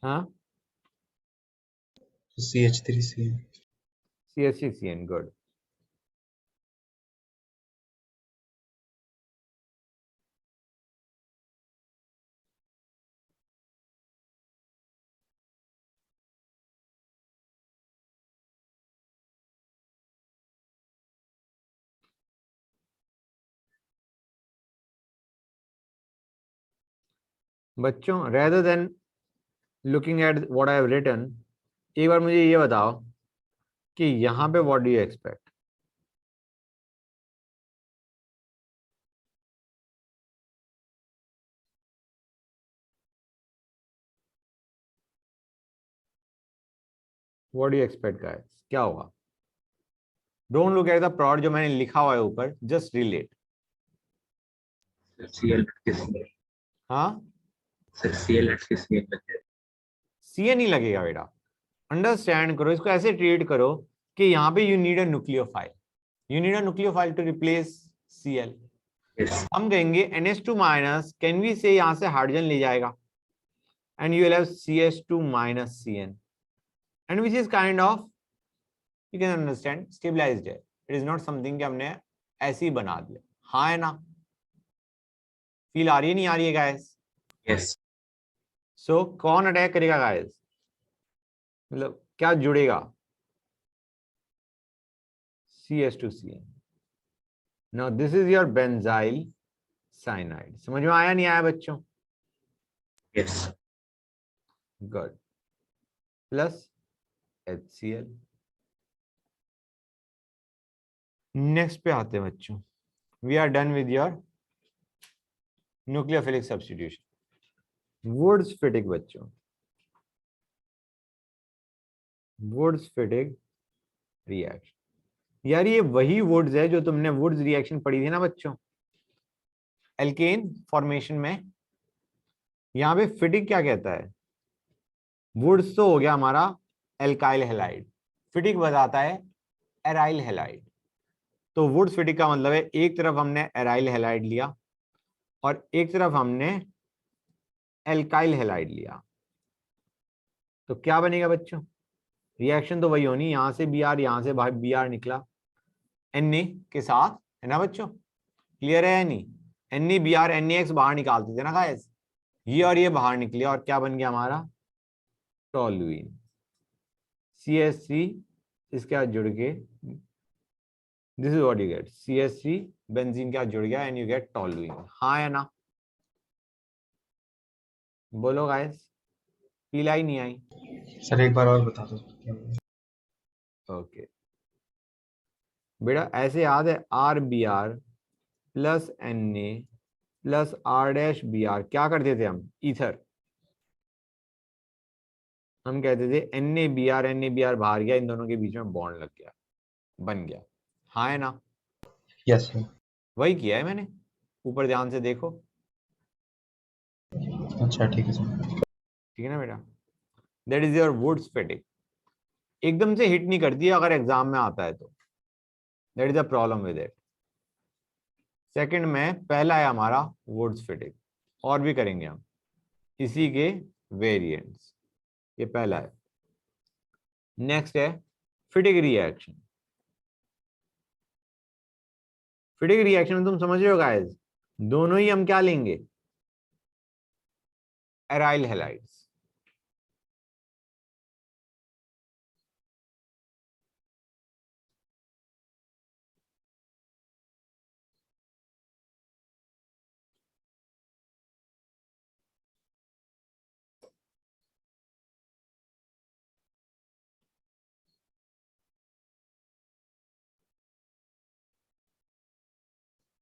हाँ, CH3CN। CH3CN, good. बच्चों, rather than looking at what I have written, एक बार मुझे ये बताओ कि यहाँ पे what do you expect? What do you expect guys? क्या होगा? Don't look at the prod जो मैंने लिखा हुआ है ऊपर, just relate. CL किसने? हाँ, सर CL किसने बचे? CN नहीं लगेगा बेटा। अंडरस्टैंड करो इसको, ऐसे ट्रीट करो कि यहाँ पे you need a nucleophile, you need a nucleophile to replace Cl। Yes हम कहेंगे NH2 माइनस, कैन वी से यहाँ से हाइड्रोजन ले जाएगा and you will have CH2 minus Cn, and which is kind of, you can understand, stabilised है। It is not something कि हमने ऐसे ही बना दिया। हाँ है ना? फील आ रही है नहीं आ रही है गाइस? यस सो कौन अटैक करेगा गाइस? मतलब क्या जुड़ेगा? CH2Cn। Now this is your benzyl cyanide. समझ में आया नहीं आया बच्चों? Yes good. Plus HCl। Next पे आते हैं बच्चों। We are done with your nucleophilic substitution. Wurtz Fittig बच्चों, वुड्स फिटिक रिएक्शन। यार ये वही वुड्स है जो तुमने वुड्स रिएक्शन पढ़ी थी ना बच्चों, एल्केन फॉर्मेशन में। यहाँ पे फिटिक क्या कहता है? वुड्स तो हो गया हमारा एल्काइल हैलाइड, फिटिक बताता है एराइल हैलाइड। तो वुड्स फिटिक का मतलब है एक तरफ हमने एराइल हैलाइड लिया और एक तरफ हमने एल्काइल हैलाइड लिया, तो क्या बनेगा बच्चों? रिएक्शन तो वही होनी, यहां से Br, यहां से Br निकला Na के साथ, है ना बच्चों? क्लियर है या नहीं? NaBr NaX बाहर निकालते थे ना गाइस, ये और ये बाहर निकले और क्या बन गया हमारा? टोलुइन। CH3 इसके साथ जुड़ के, this is what you gate, CH3 benzene के साथ जुड़ गया एंड यू गेट टोलुइन। हाँ या ना? बोलो गाइस, फील आई नहीं आई? सर एक बार और बता दो क्या बोला? ओके बेटा, ऐसे याद है RBr plus Na plus R-Br क्या करते थे हम? ईथर। हम कहते थे NaBr बाहर गया, इन दोनों के बीच में बॉन्ड लग गया, बन गया। हाँ है ना? Yes sir. वही किया है मैंने, ऊपर ध्यान से देखो। अच्छा ठीक है सर। ठीक है ना बेटा? That is your Wurtz Fittig. एकदम से हिट नहीं करती है अगर एग्जाम में आता है तो, that is a problem with it. Second में पहला है हमारा वुड्स फिटिक, और भी करेंगे हम इसी के वेरिएंट्स। ये पहला है। नेक्स्ट है फिटिक रिएक्शन। फिटिक रिएक्शन में तुम समझ रहे हो गाइस, दोनों ही हम क्या लेंगे? Aryl halides.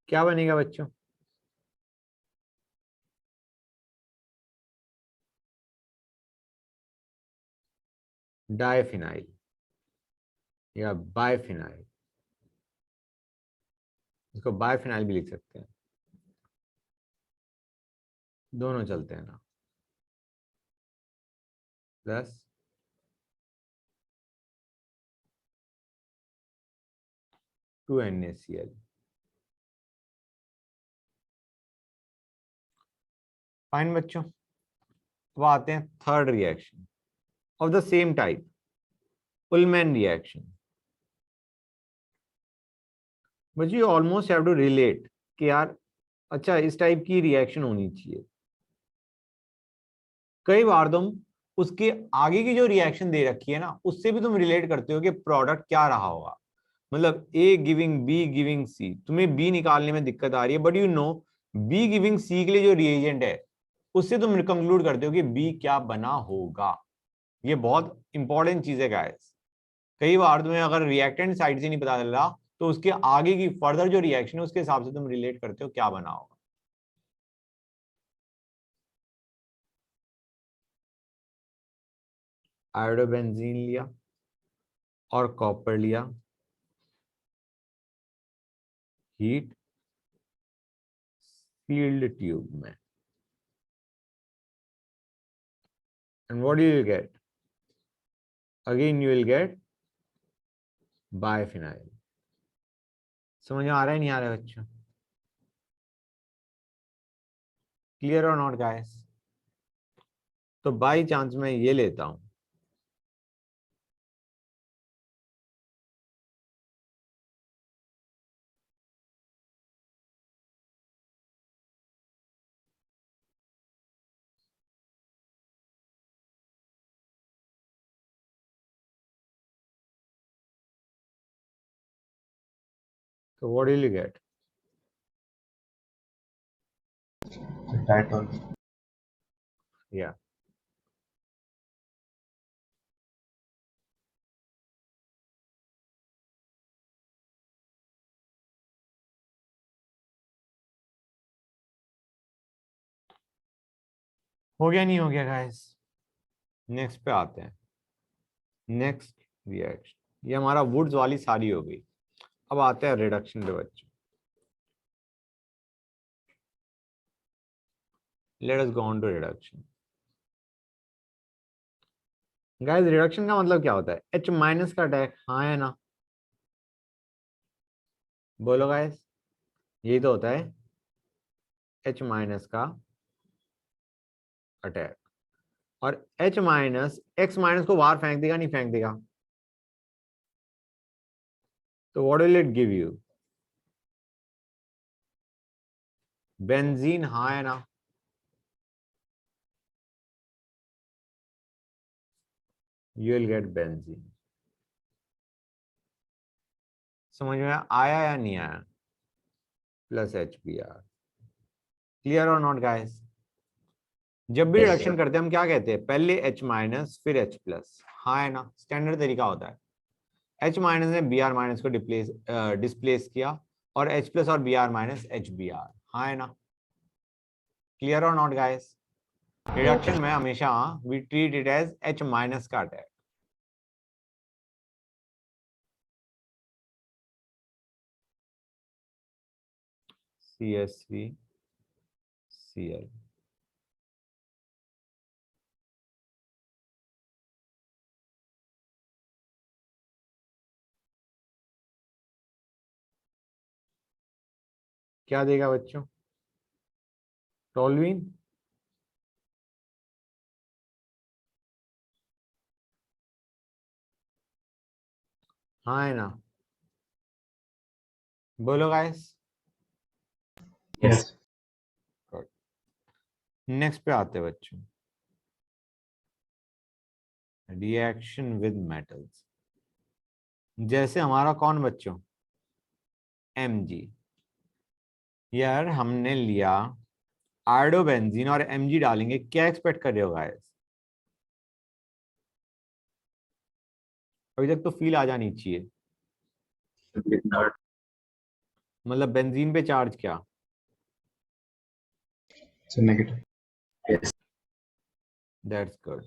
क्या बनेगा बच्चों? डाइफिनाइल या बाइफिनाइल, इसको बाइफिनाइल भी लिख सकते हैं, दोनों चलते हैं ना। Plus 2NaCl। फाइन बच्चों, अब आते हैं third reaction of the same type, Ullmann reaction. But you almost have to relate कि यार अच्छा इस टाइप की रिएक्शन होनी चाहिए। कई बार तुम उसके आगे की जो रिएक्शन दे रखी है ना, उससे भी तुम रिलेट करते हो कि प्रोडक्ट क्या रहा होगा। मतलब A giving B giving C, तुम्हें बी निकालने में दिक्कत आ रही है, but you know B giving C के लिए जो रिएजेंट है उससे तुम कंक्लूड करते हो कि बी क्या बना होगा। ये बहुत इंपॉर्टेंट चीज है गाइस। कई बार तुम्हें अगर रिएक्टेंट साइड से नहीं पता चल रहा, तो उसके आगे की फर्दर जो रिएक्शन है उसके हिसाब से तुम रिलेट करते हो क्या बना होगा। आयोडोबेंजीन लिया और कॉपर लिया, हीट सील्ड ट्यूब में, and what do you get? Again you will get biophenyl। समझ में आ रहा है नहीं आ रहा है बच्चों? क्लियर और नॉट गाइस? तो बाई चांस मैं ये लेता हूं, तो what will you get? Dietol। Yeah, हो गया नहीं हो गया गाइस? नेक्स्ट पे आते हैं। नेक्स्ट रिएक्शन, ये हमारा वुड्स वाली सारी हो गई। अब आते हैं रिडक्शन पे बच्चों। Let us go on to reduction. Guys reduction का मतलब क्या होता है? H माइनस का अटैक, हाँ है ना? बोलो गाइस, यही तो होता है H माइनस का अटैक। और H माइनस X माइनस को बाहर फेंक देगा नहीं फेंक देगा? तो what will it give you? Benzene, हाँ है ना? You will get benzene। समझ में आया या नहीं आया? Plus HBr। क्लियर और नॉट गाइस? जब भी Yes, रिडक्शन sir. करते हैं हम क्या कहते हैं? पहले H माइनस फिर H प्लस, हाँ है ना? स्टैंडर्ड तरीका होता है। H माइनस ने Br माइनस को डिस्प्लेस किया और H प्लस और Br माइनस HBr, हाँ है ना? क्लियर और नॉट गाइस? रिडक्शन में हमेशा we treat it as H minus का अटैक। CH3Cl। क्या देगा बच्चों? टोल्यूइन, हाँ है ना? बोलो गाइस। Yes. नेक्स्ट पे आते हैं बच्चों, रिएक्शन विद मेटल्स। जैसे हमारा कौन बच्चों? Mg। यार हमने लिया आयोडोबेंजीन और Mg डालेंगे, क्या एक्सपेक्ट कर रहे हो गाइस? अभी तक तो फील आ जानी चाहिए। With not मतलब बेंजीन पे चार्ज क्या? Sir negative. Yes. That's good.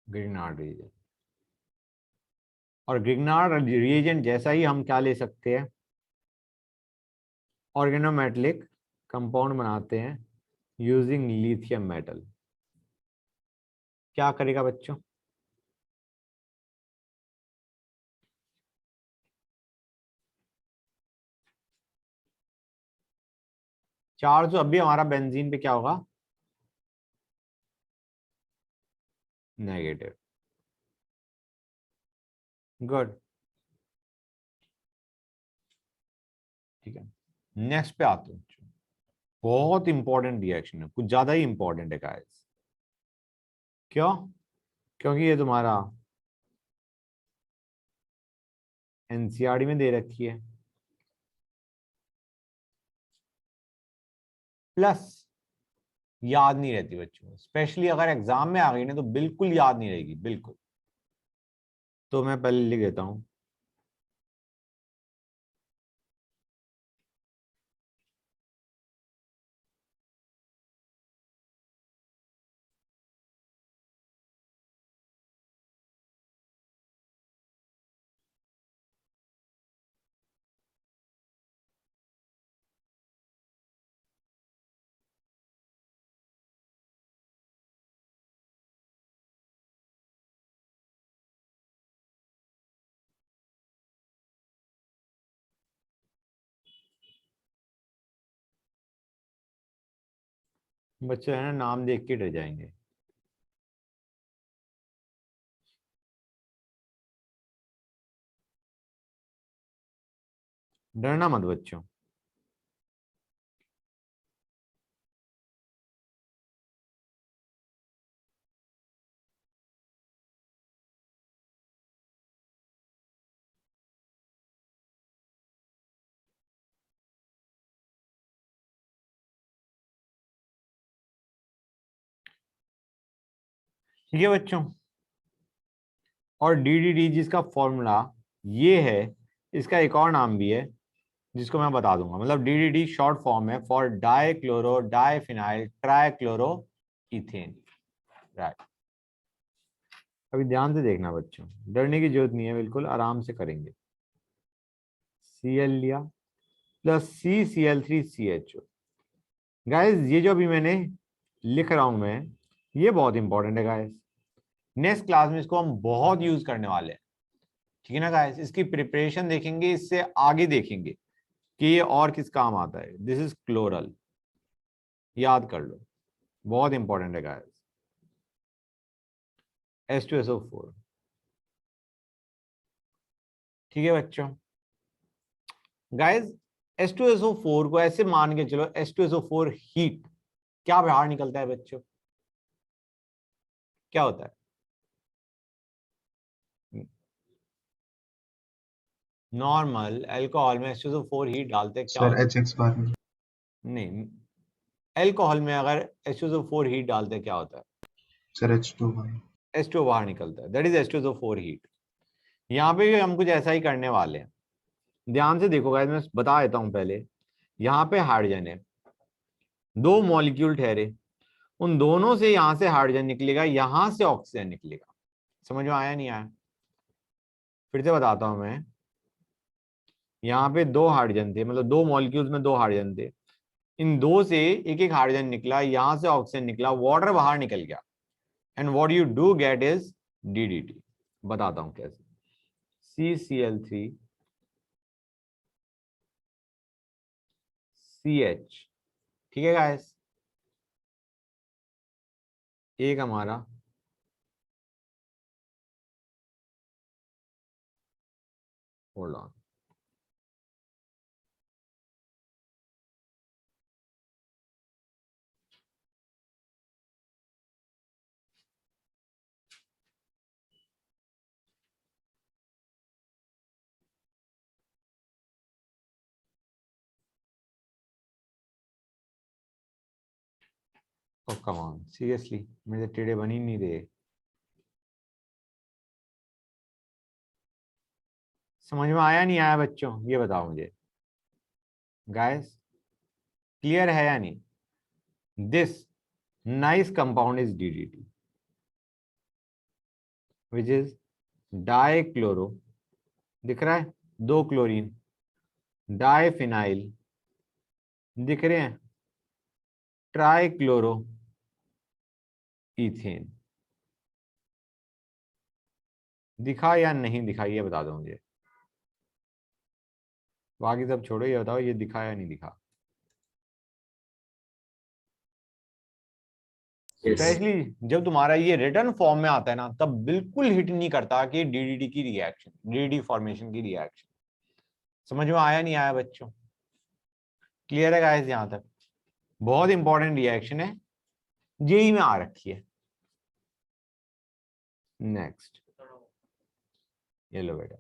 Grignard reagent, और ग्रिग्नार्ड रिएजेंट जैसा ही हम क्या ले सकते हैं, ऑर्गेनोमेटेलिक कंपाउंड बनाते हैं यूजिंग लिथियम मेटल। क्या करेगा बच्चों? चार्ज तो अभी हमारा बेंजीन पे क्या होगा? नेगेटिव। गुड, ठीक है। नेक्स्ट पे आते हैं। बहुत इंपॉर्टेंट रिएक्शन है, कुछ ज्यादा ही इंपॉर्टेंट है गाइस। क्यों? क्योंकि ये तुम्हारा एनसीईआरटी में दे रखी है, प्लस याद नहीं रहती बच्चों को, स्पेशली अगर एग्जाम में आ गई ना तो बिल्कुल याद नहीं रहेगी, बिल्कुल। तो मैं पहले लिख देता हूं। बच्चे है ना, नाम देख के डर जाएंगे। डरना मत बच्चों। ठीक है बच्चों, और डीडीडी जिसका फॉर्मूला ये है, इसका एक और नाम भी है जिसको मैं बता दूंगा। मतलब डीडीडी शॉर्ट फॉर्म है for die chloro diphenyl trichloro ethane, right. अभी ध्यान से देखना बच्चों, डरने की जरूरत नहीं है, बिल्कुल आराम से करेंगे। Cl लिया प्लस CCl3CHO। गाइस ये जो अभी मैंने लिख रहा हूं मैं, ये बहुत इंपॉर्टेंट है गाइस। नेक्स्ट क्लास में इसको हम बहुत यूज करने वाले हैं, ठीक है ना गाइस। इसकी प्रिपरेशन देखेंगे, इससे आगे देखेंगे कि ये और किस काम आता है। दिस इज क्लोरल, याद कर लो, बहुत इंपॉर्टेंट है गाइस। H2SO4, ठीक है बच्चों। गाइस H2SO4 को ऐसे मान के चलो, H2SO4 हीट, क्या बाहर निकलता है बच्चों? क्या होता है? नॉर्मल अल्कोहल में H2SO4 हीट डालते हैं, क्या सर होता HX बार में। है? नहीं, अल्कोहल में अगर H2SO4 हीट डालते हैं क्या होता है? सर H2 बार। H2O बाहर निकलता है, दैट इज H2SO4 हीट। यहाँ पे भी हम कुछ ऐसा ही करने वाले हैं। ध्यान से देखो गाइस, मैं बता देता हूं पहले। यहाँ पे हाइड्रोजन है, दो मॉलिक्यूल ठहरे, उन दोनों से यहां से हाइड्रोजन निकलेगा, यहां से ऑक्सीजन निकलेगा। समझ में आया नहीं आया? फिर से बताता हूं मैं। यहाँ पे दो हाइड्रोजन थे, मतलब दो मॉलिक्यूल्स में दो हाइड्रोजन थे, इन दो से एक एक हाइड्रोजन निकला, यहां से ऑक्सीजन निकला, वाटर बाहर निकल गया, and what you do get is DDT. बताता हूं कैसे। CCl3CH, ठीक है गाइस। एक हमारा hold on, come on seriously, मेरे से टेढ़े बन ही नहीं रहे। समझ में आया नहीं आया बच्चों, ये बताओ मुझे गाइस, क्लियर है या नहीं? This nice compound is DDT which is dichloro, दिख रहा है, 2 क्लोरीन, डाइफिनाइल दिख रहे हैं, ट्राइक्लोरो इथेन, दिखा या नहीं दिखा ये बता दो मुझे, बाकी सब छोड़ो, ये बताओ ये दिखा या नहीं दिखा। Yes. स्पेशली जब तुम्हारा ये रिटर्न फॉर्म में आता है ना, तब बिल्कुल हिट नहीं करता कि DDT की रिएक्शन, DDT फॉर्मेशन की रिएक्शन। समझ में आया नहीं आया बच्चों? क्लियर है गाइस? यहां तक बहुत इंपॉर्टेंट रिएक्शन है, जेई में आ रखी है। नेक्स्ट, ये लो बेटा,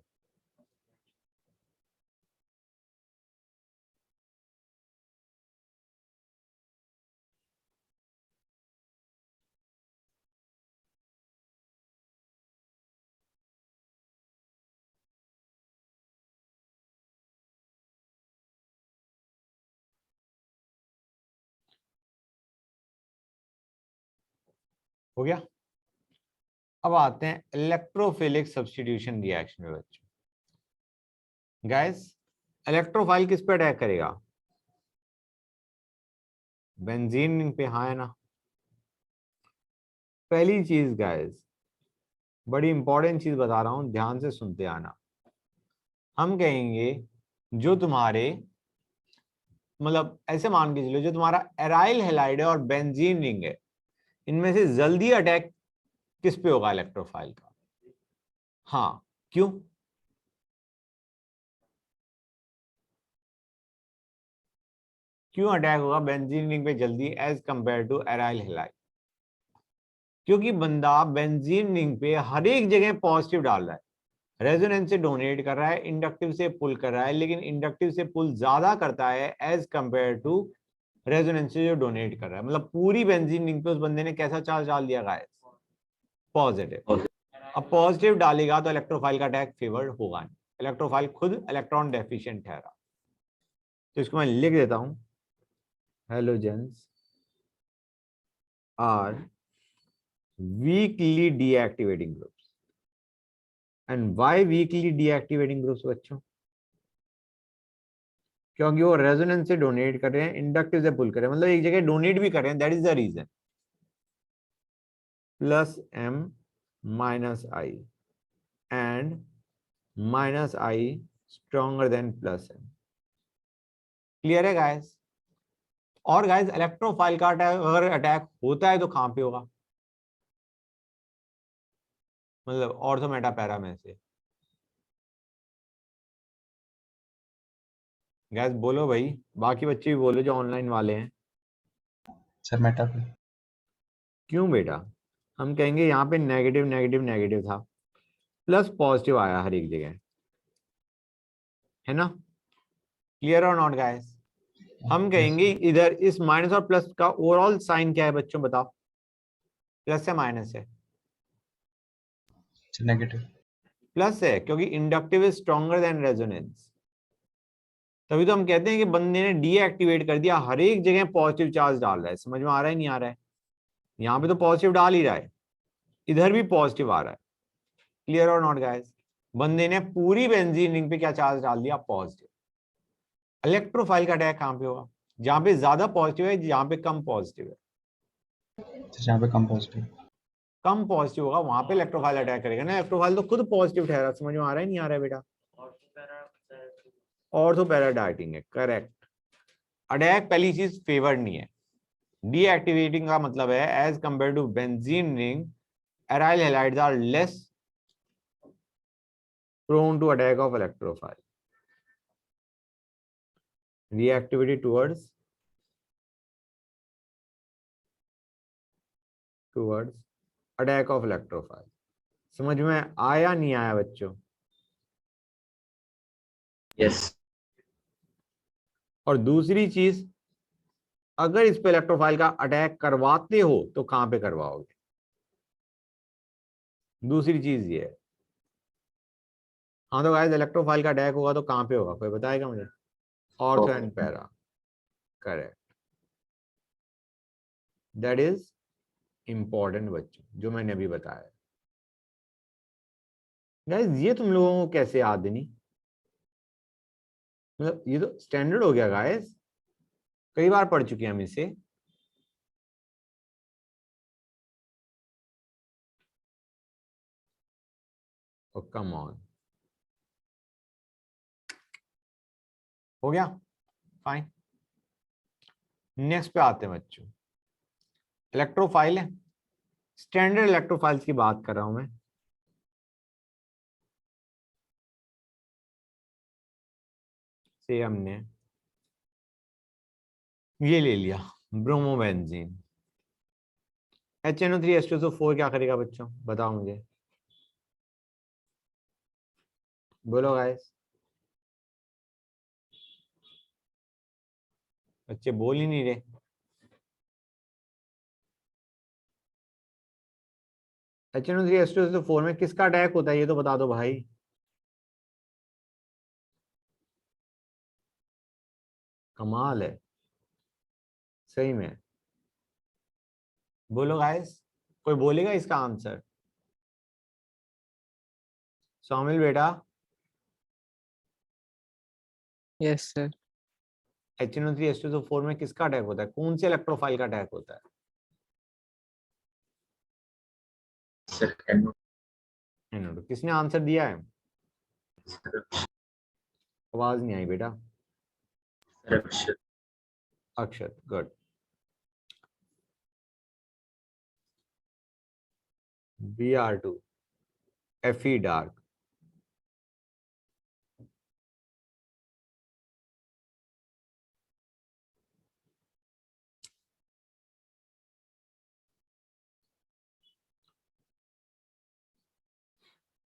हो गया। अब आते हैं इलेक्ट्रोफिलिक सब्स्टिट्यूशन रिएक्शन में बच्चों। गाइस, इलेक्ट्रोफाइल किस पे अटैक करेगा? बेंजीन रिंग पे, हाँ है ना। पहली चीज गाइस, बड़ी इंपॉर्टेंट चीज बता रहा हूं, ध्यान से सुनते आना। हम कहेंगे जो तुम्हारे, मतलब ऐसे मान के चलो, जो तुम्हारा एराइल हैलाइड है और बेंजीन रिंग है, इनमें से जल्दी अटैक किस पे होगा इलेक्ट्रोफाइल का? हाँ, क्यों? क्यों अटैक होगा बेंजीन रिंग पे जल्दी as compare to aryl halide? क्योंकि बंदा बेंजीन रिंग पे हर एक जगह पॉजिटिव डाल रहा है, रेजोनेंस से डोनेट कर रहा है, इंडक्टिव से पुल कर रहा है, लेकिन इंडक्टिव से पुल ज्यादा करता है एज कंपेयर टू रेजोनेंस से जो डोनेट कर रहा है। मतलब पूरी बेंजीन रिंग पे उस बंदे ने कैसा चार्ज डाल दिया गाइस? पॉजिटिव। अब पॉजिटिव डालेगा तो इलेक्ट्रोफाइल का अटैक फेवर्ड होगा नहीं, इलेक्ट्रोफाइल खुद इलेक्ट्रॉन डेफिशिएंट ठहरा। तो इसको मैं लिख देता हूं, halogens are weakly deactivating groups. And why weakly deactivating groups बच्चों? क्योंकि वो रेजोनेंस से डोनेट कर रहे हैं, इंडक्टिव से पुल कर रहे हैं, मतलब एक जगह डोनेट भी कर रहे हैं, that is the reason. Plus M minus I and minus I stronger than plus M. Clear है गाइस? और गाइस, इलेक्ट्रोफाइल का अगर अटैक होता है तो कहां पे होगा? मतलब ऑर्थो मेटा पैरा में से। गाइस बोलो भाई, बाकी बच्चे भी बोलो जो ऑनलाइन वाले हैं। सर मेटा पे। क्यों बेटा? हम कहेंगे यहाँ पे नेगेटिव नेगेटिव नेगेटिव था, प्लस पॉजिटिव आया हर एक जगह, है ना? क्लियर और नॉट गाइस? हम कहेंगे इधर इस माइनस और प्लस का ओवरऑल साइन क्या है बच्चों, बताओ? प्लस है माइनस है? नेगेटिव। प्लस है, क्योंकि inductive is stronger than resonance. तभी तो हम कहते हैं कि बंदे ने डीएक्टिवेट कर दिया, हर एक जगह पॉजिटिव चार्ज डाल रहा है। समझ में आ रहा है नहीं आ रहा है? यहाँ पे तो पॉजिटिव डाल ही रहा है, इधर भी पॉजिटिव आ रहा है। क्लियर और नॉट गाइस? बंदे ने पूरी बेंजीन रिंग पे क्या चार्ज डाल दिया? पॉजिटिव। इलेक्ट्रोफाइल का अटैक कहां पे होगा? जहां पे ज्यादा पॉजिटिव है, जहां पे कम पॉजिटिव है। जहाँ पे कम पॉजिटिव। कम पॉजिटिव होगा वहां पे इलेक्ट्रोफाइल अटैक करेगा ना। इलेक्ट्रोफाइल तो खुद पॉजिटिव ठहरा। समझ में आ रहा है नहीं आ रहा है बेटा? ऑर्थो पैराडाइटिंग है, करेक्ट। अटैक पहली चीज फेवर्ड नहीं है। डीएक्टिवेटिंग का मतलब है as compare to benzene ring, aryl halides are less prone to attack of electrophile. Reactivity towards attack of electrophile. समझ में आया नहीं आया बच्चों? Yes. और दूसरी चीज, अगर इस पे इलेक्ट्रोफाइल का अटैक करवाते हो तो कहां पे करवाओगे? दूसरी चीज ये है, हाँ तो गाइस इलेक्ट्रोफाइल का डैक होगा तो कहाँ पे होगा, कोई बताएगा मुझे? Ortho and para, correct. That is important बच्चों, जो मैंने अभी बताया। गाइस ये तुम लोगों को कैसे याद नहीं, मतलब ये तो स्टैंडर्ड हो गया गाइस, कई बार पढ़ चुके हैं हम इसे। ओ कम ऑन, हो गया फाइन। नेक्स्ट पे आते हैं बच्चों, इलेक्ट्रोफाइल है, स्टैंडर्ड इलेक्ट्रोफाइल्स की बात कर रहा हूं मैं। से हमने ये ले लिया ब्रोमोबेंजीन, HNO3H2SO4 क्या करेगा बच्चों, बताओ मुझे, बोलो गाइस। बच्चे बोल ही नहीं रहे। HNO3H2SO4 में किसका अटैक होता है ये तो बता दो भाई। कमाल है, सही में, बोलो गाइस, कोई बोलेगा इसका आंसर? शामिल बेटा, यस सर। HNO3H2SO4 में किसका अटैक होता है, कौन से इलेक्ट्रोफाइल का अटैक होता है? Sir NO, NO2। किसने आंसर दिया है? सर आवाज नहीं आई बेटा। अक्षत। अक्षत, गुड। Br2 Fe डार्क,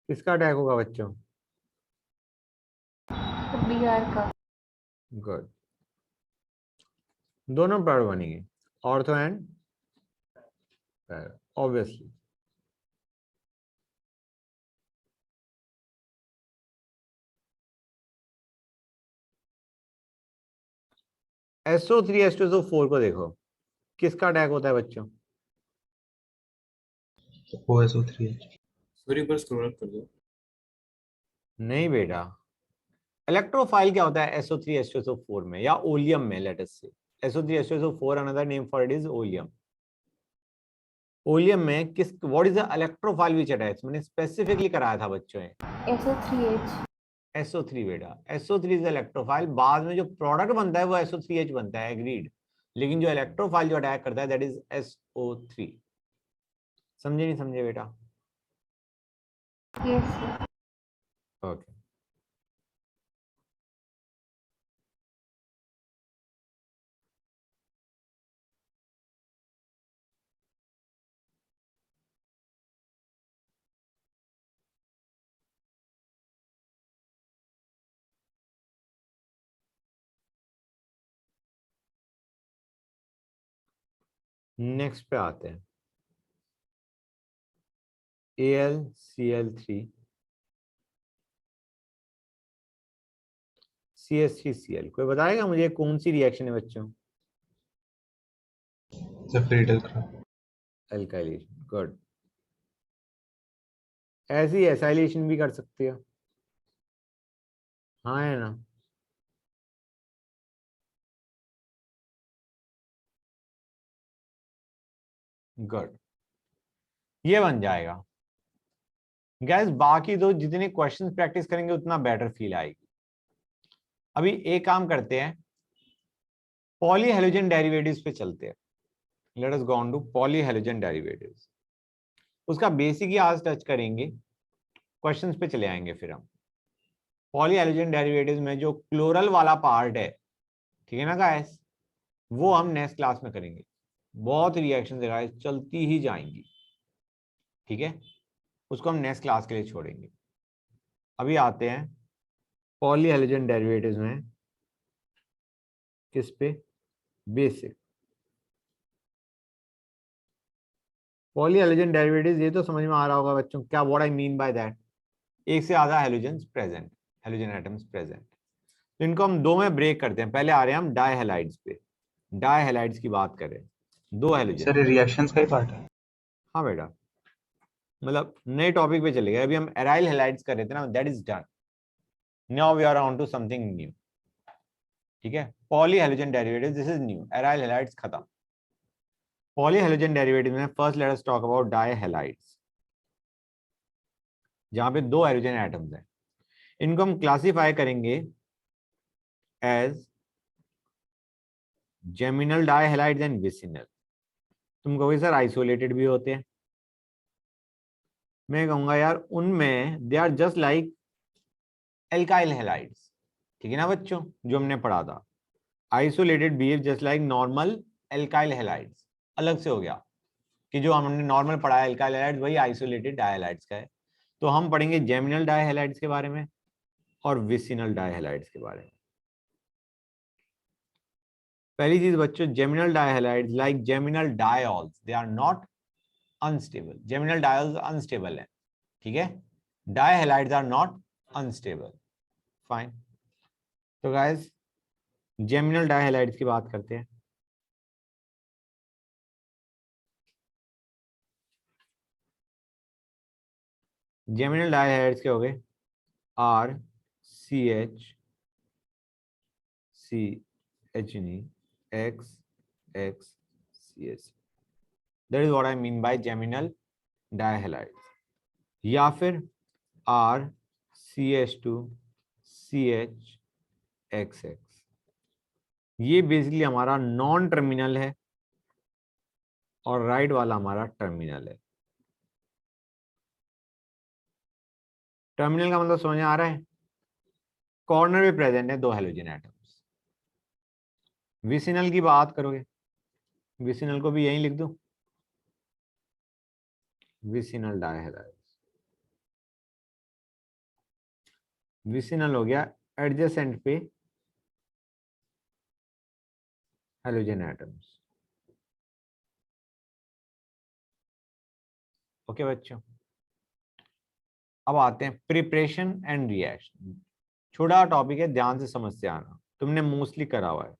किसका अटैक होगा बच्चों? BR का। गुड, दोनों पैर बनेंगे, ortho and para obviously. SO3H2SO4 को देखो, किसका अटैक होता है बच्चों? OSO3H। सर एक बार स्क्रॉल अप कर दो। नहीं बेटा, इलेक्ट्रोफाइल क्या होता है SO3H2SO4 में या ओलियम में, लेट अस से SO3H2SO4 another name for it is oleum. Oleum में किस, what is the electrophile which attacks, मैंने स्पेसिफिकली कराया था बच्चों ये। SO3H। SO3 बेटा, SO3 इज इलेक्ट्रोफाइल, बाद में जो प्रोडक्ट बनता है वो SO3H बनता है, एग्रीड, लेकिन जो इलेक्ट्रोफाइल जो अटैक करता है दैट इज SO3। समझे नहीं समझे बेटा? Yes sir. ओके, नेक्स्ट पे आते हैं, AlCl3 CH3Cl, कोई बताएगा मुझे कौन सी रिएक्शन है बच्चों? Sir Friedel crop. Alkylation, good. ऐसी एसाइलेशन भी कर सकती है, हाँ है ना? गुड, ये बन जाएगा गैस। बाकी तो जितने क्वेश्चंस प्रैक्टिस करेंगे उतना बेटर फील आएगी। अभी एक काम करते हैं, पॉली हेलोजन डेरिवेटिव्स पे चलते हैं। Let us go on to poly halogen derivatives. उसका बेसिक ही आज टच करेंगे, क्वेश्चंस पे चले आएंगे फिर हम। पॉली हेलोजन डेरिवेटिव्स में जो क्लोरल वाला पार्ट है, ठीक है ना गाइस, वो हम नेक्स्ट क्लास में करेंगे। बहुत रिएक्शन है गाइस, चलती ही जाएंगी, ठीक है, उसको हम नेक्स्ट क्लास के लिए छोड़ेंगे। अभी आते हैं पॉली हेलोजन डेरिवेटिव्स में किस पे, बेसिक पॉली हेलोजन डेरिवेटिव्स। ये तो समझ में आ रहा होगा बच्चों क्या what I mean by that, एक से ज्यादा halogen present, halogen atoms present. तो इनको हम दो में ब्रेक करते हैं। पहले आ रहे हैं हम डाई हैलाइड्स पे। डाई हैलाइड्स की बात करें, दो हेलोजन। सर ये रिएक्शंस का ही पार्ट है। हाँ बेटा, मतलब नए टॉपिक पे चले गए। अभी हम एराइल हैलाइड्स कर रहे थे ना, that is done. Now we are on to something new. ठीक है, poly halogen derivative, this is new. Aryl halides खत्म। पॉली हेलोजन डेरिवेटिव में first let us talk about di halides, जहां पे दो हेलोजन एटम्स हैं। इनको हम क्लासिफाई करेंगे as geminal di halides and vicinal. तुम कहोगे सर आइसोलेटेड भी होते हैं। मैं कहूंगा यार उनमें they are just like alkyl halides. ठीक है ना बच्चों, जो हमने पढ़ा था, isolated behave just like normal alkyl halides. अलग से हो गया कि जो हमने नॉर्मल पढ़ा है एल्काइल हैलाइड्स, वही आइसोलेटेड डाई हैलाइड्स का है। तो हम पढ़ेंगे जेमिनल डाई हैलाइड्स के बारे में और विसिनल डाई हैलाइड्स के बारे में। पहली चीज बच्चों, geminal di halides like geminal diols, they are not unstable. Geminal diols unstable है, ठीक है। Di halides are not unstable, fine. तो गाइस जेमिनल डाई हैलाइड्स की बात करते हैं। जेमिनल डाई हैलाइड्स के हो गए R C H C H N E X X C H. That is what I mean by geminal di halides. या फिर R C H two C H X X. ये basically हमारा non terminal है और right वाला हमारा terminal है। Terminal का मतलब समझ आ रहा है, कॉर्नर पे प्रेजेंट है दो हेलोजन एटम्स। विसिनल की बात करोगे, विसिनल को भी यही लिख दूं, विसिनल डाई हैलाइड्स। विसिनल हो गया एडजेसेंट पे हेलोजन एटम्स। ओके बच्चों, अब आते हैं प्रिपरेशन एंड रिएक्शन। छोटा टॉपिक है, ध्यान से समझते आना, तुमने मोस्टली करा हुआ है।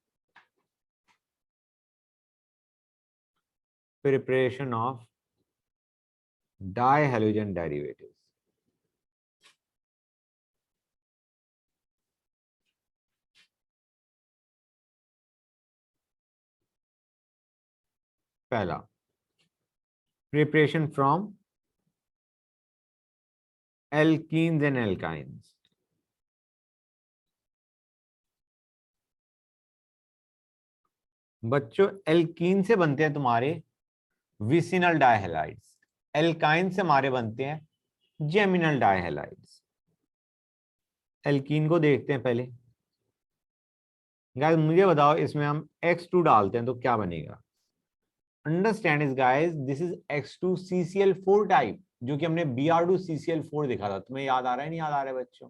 Preparation of dihalogen derivatives. पहला, preparation from alkenes and alkynes. बच्चों एल्कीन से बनते हैं तुम्हारे विसिनल डाई हैलाइड्स, एल्काइन से हमारे बनते हैं जेमिनल डाई हैलाइड्स। एल्कीन को देखते हैं पहले। गाइस मुझे बताओ, इसमें हम X2 डालते हैं तो क्या बनेगा? Understand is guys, this is X2CCl4 type, जो कि हमने Br2CCl4 देखा था। तुम्हें याद आ रहा है, नहीं याद आ रहा है बच्चों?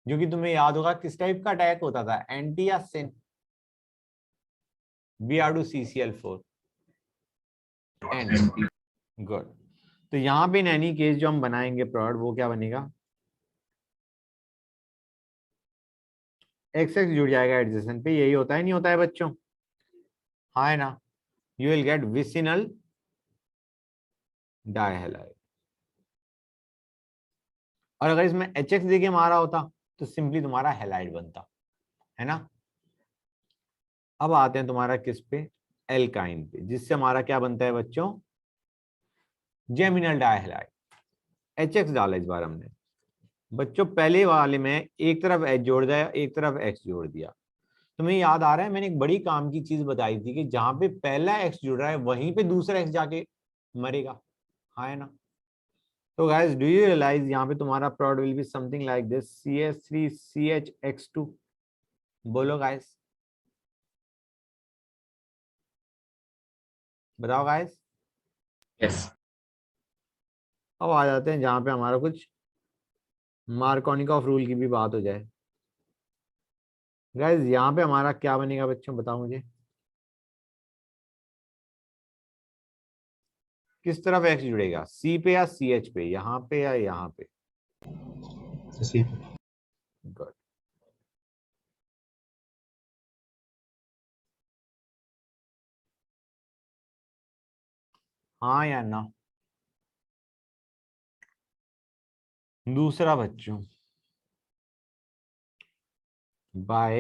जो कि तुम्हें याद होगा किस टाइप का अटैक होता था, एंटी या सिन? Br2CCl4 anti. गुड। तो यहाँ पे इन एनी केस जो हम बनाएंगे प्रोडक्ट, वो क्या बनेगा? XX जुड़ जाएगा एडजेसेंट पे। यही होता है, नहीं होता है बच्चों? हाँ है ना? You will get vicinal die halide. और अगर इसमें HX देके मारा होता तो सिंपली तुम्हारा हैलाइड बनता, है ना? अब आते हैं तुम्हारा किस पे? एल्काइन पे, जिससे हमारा क्या बनता है बच्चों? Geminal die halide. HX डाला इस बार हमने। बच्चों पहले वाले में एक तरफ H जोड़ दिया, एक तरफ X जोड़ दिया। तुम्हें याद आ रहा है, मैंने एक बड़ी काम की चीज बताई थी कि जहां पे पहला X जुड़ रहा है वहीं पे दूसरा X जाके मरेगा, हाँ है ना? तो गाइस डू यू रियलाइज यहाँ पे तुम्हारा product will be something like this, CH3CHX2। बोलो गाइस, बताओ गाइस। यस। अब आ जाते हैं जहां पे हमारा कुछ मार्कोनिकॉफ रूल की भी बात हो जाए। गाइस यहाँ पे हमारा क्या बनेगा बच्चों, बताओ मुझे। किस तरफ X जुड़ेगा, C पे या CH पे, यहाँ पे या यहाँ पे? सी गुड। हाँ या ना? दूसरा बच्चों, by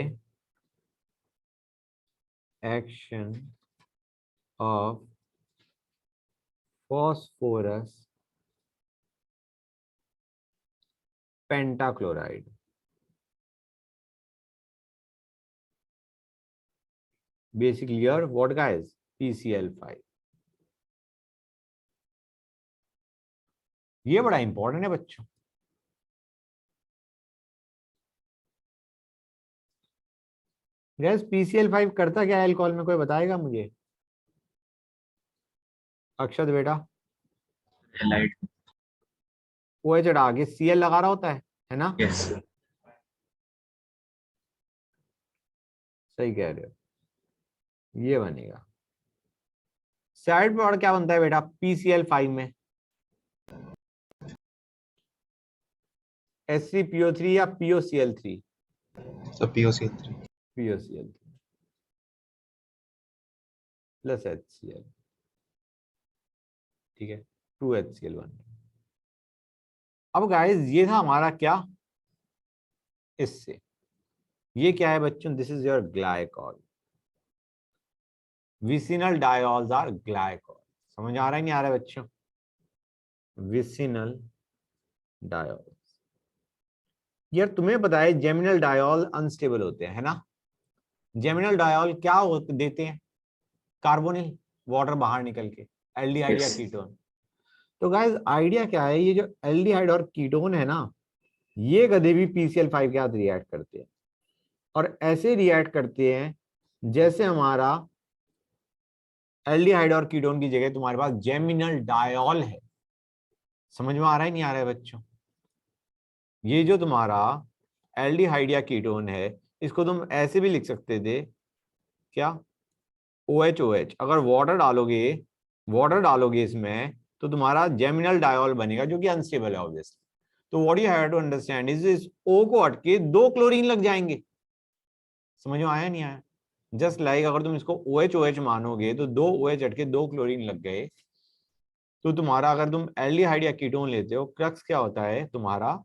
action of phosphorus pentachloride, basically your what guys, PCl5। ये बड़ा इंपॉर्टेंट है बच्चों। गैस PCl5 करता क्या है अल्कोहल में, कोई बताएगा मुझे? अक्षत बेटा। हैलाइड। OH हटा के Cl लगा रहा होता है ना? यस। सही कह रहे हो, ये बनेगा। साइड पर और क्या बनता है बेटा PCl5 में? SCPO3 या POCl3? सब POCl3 POCl3 प्लस HCl, ठीक है, 2HCl बन गया। अब गाइस ये था हमारा क्या, इससे ये क्या है बच्चों, this is your glycol. Vicinal diols are glycol. समझ आ रहा है नहीं आ रहा है बच्चों? Vicinal diols. यार तुम्हें पता है जेमिनल डायोल अनस्टेबल होते हैं, है ना? जेमिनल डायोल क्या देते हैं? कार्बोनिल, वाटर बाहर निकल के, एल्डिहाइड या Yes. कीटोन। तो गाइस आइडिया क्या है, ये जो एल्डिहाइड और कीटोन है ना, ये कभी भी PCl5 के साथ रिएक्ट करते हैं, और ऐसे रिएक्ट करते हैं जैसे हमारा एल्डिहाइड और कीटोन की जगह तुम्हारे पास जेमिनल डायोल है। समझ में आ रहा है नहीं आ रहा है बच्चों? ये जो तुम्हारा एल्डिहाइड या कीटोन है, इसको तुम ऐसे भी लिख सकते थे क्या, OH। अगर वाटर डालोगे इसमें तो तुम्हारा जेमिनल डायोल बनेगा, जो कि अनस्टेबल है ऑब्वियसली। तो what you have to understand is O को हटके 2 क्लोरीन लग जाएंगे। समझ में आया नहीं आया? जस्ट लाइक अगर तुम इसको OH मानोगे तो 2 OH हटके 2 क्लोरीन लग गए। तो तुम्हारा अगर तुम एल्डिहाइड या कीटोन लेते हो, क्रक्स क्या होता है तुम्हारा,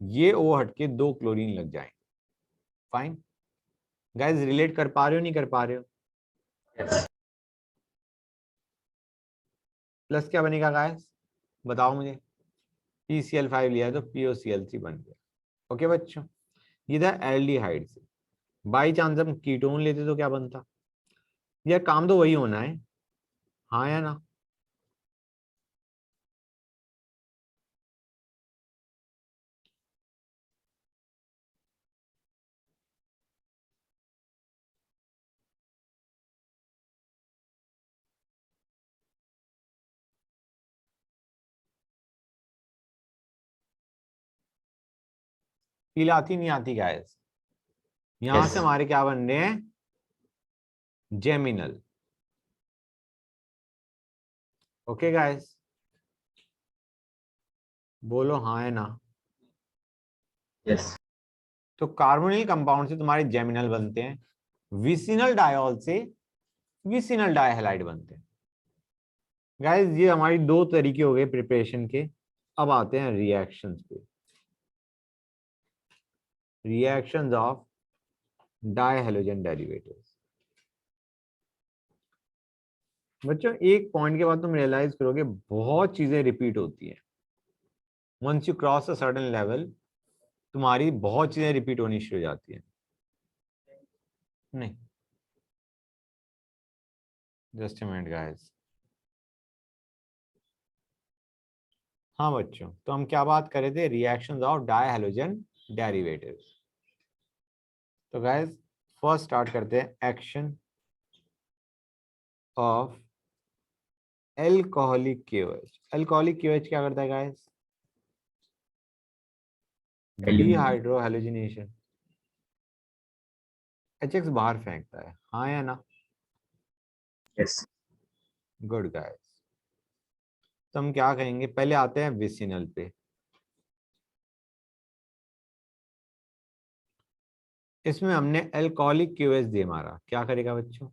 ये O हटके 2 क्लोरीन लग जाएंगे। फाइन गाइस, रिलेट कर पा रहे हो नहीं कर पा रहे हो? Yes. प्लस क्या बनेगा गाइस, बताओ मुझे? PCl5 लिया है तो POCl3 बन गया। ओके बच्चों, ये था एल्डिहाइड से। बाई चांस हम कीटोन लेते तो क्या बनता? यार काम तो वही होना है, हाँ या ना? फील आती नहीं आती गाइस? यहां Yes. से हमारे क्या बन रहे हैं, जेमिनल। ओके गाइस, बोलो हाँ है ना? Yes. तो कार्बोनिल कंपाउंड से तुम्हारे जेमिनल बनते हैं, विसिनल डायोल से विसिनल डाइहैलाइड बनते हैं। गाइस ये हमारी 2 तरीके हो गए प्रिपरेशन के। अब आते हैं रिएक्शंस पे। Reactions of dihalogen derivatives. बच्चों एक पॉइंट के बाद तुम रियलाइज करोगे बहुत चीजें रिपीट होती हैं। Once you cross a certain level, तुम्हारी बहुत चीजें रिपीट होनी शुरू हो जाती हैं। नहीं, जस्ट अ मिनट गाइस। हाँ बच्चों, तो हम क्या बात कर रहे थे, रिएक्शंस ऑफ डाइहैलोजन डेरिवेटिव्स। तो गाइस फर्स्ट स्टार्ट करते हैं action of alcoholic KOH। Alcoholic KOH क्या करता है गाइस? डिहाइड्रो हैलोजिनेशन, HX बाहर फेंकता है, हाँ या ना? Yes. Good guys. तो हम क्या कहेंगे, पहले आते हैं विसिनल पे। इसमें हमने एल्कोहलिक क्यूएच दे मारा, क्या करेगा बच्चों?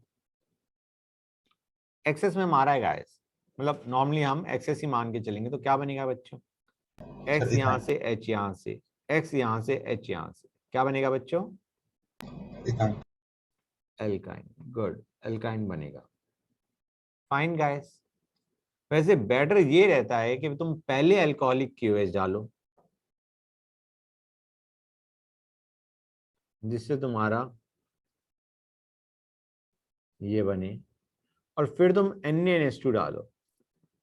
एक्सेस में मारा है गाइस, मतलब नॉर्मली हम एक्सेस ही मान के चलेंगे, तो क्या बनेगा बच्चों? एक्स सर यहाँ से, एच यहाँ से, एक्स यहाँ से, एच यहाँ से, क्या बनेगा बच्चों? इथाइन। एल्काइन। गुड, एल्काइन बनेगा। Fine guys. वैसे बेटर ये रहता है कि तुम पहले अल्कोहलिक क्यूएच डालो, जिससे तुम्हारा ये बने, और फिर तुम NaNH2 डालो।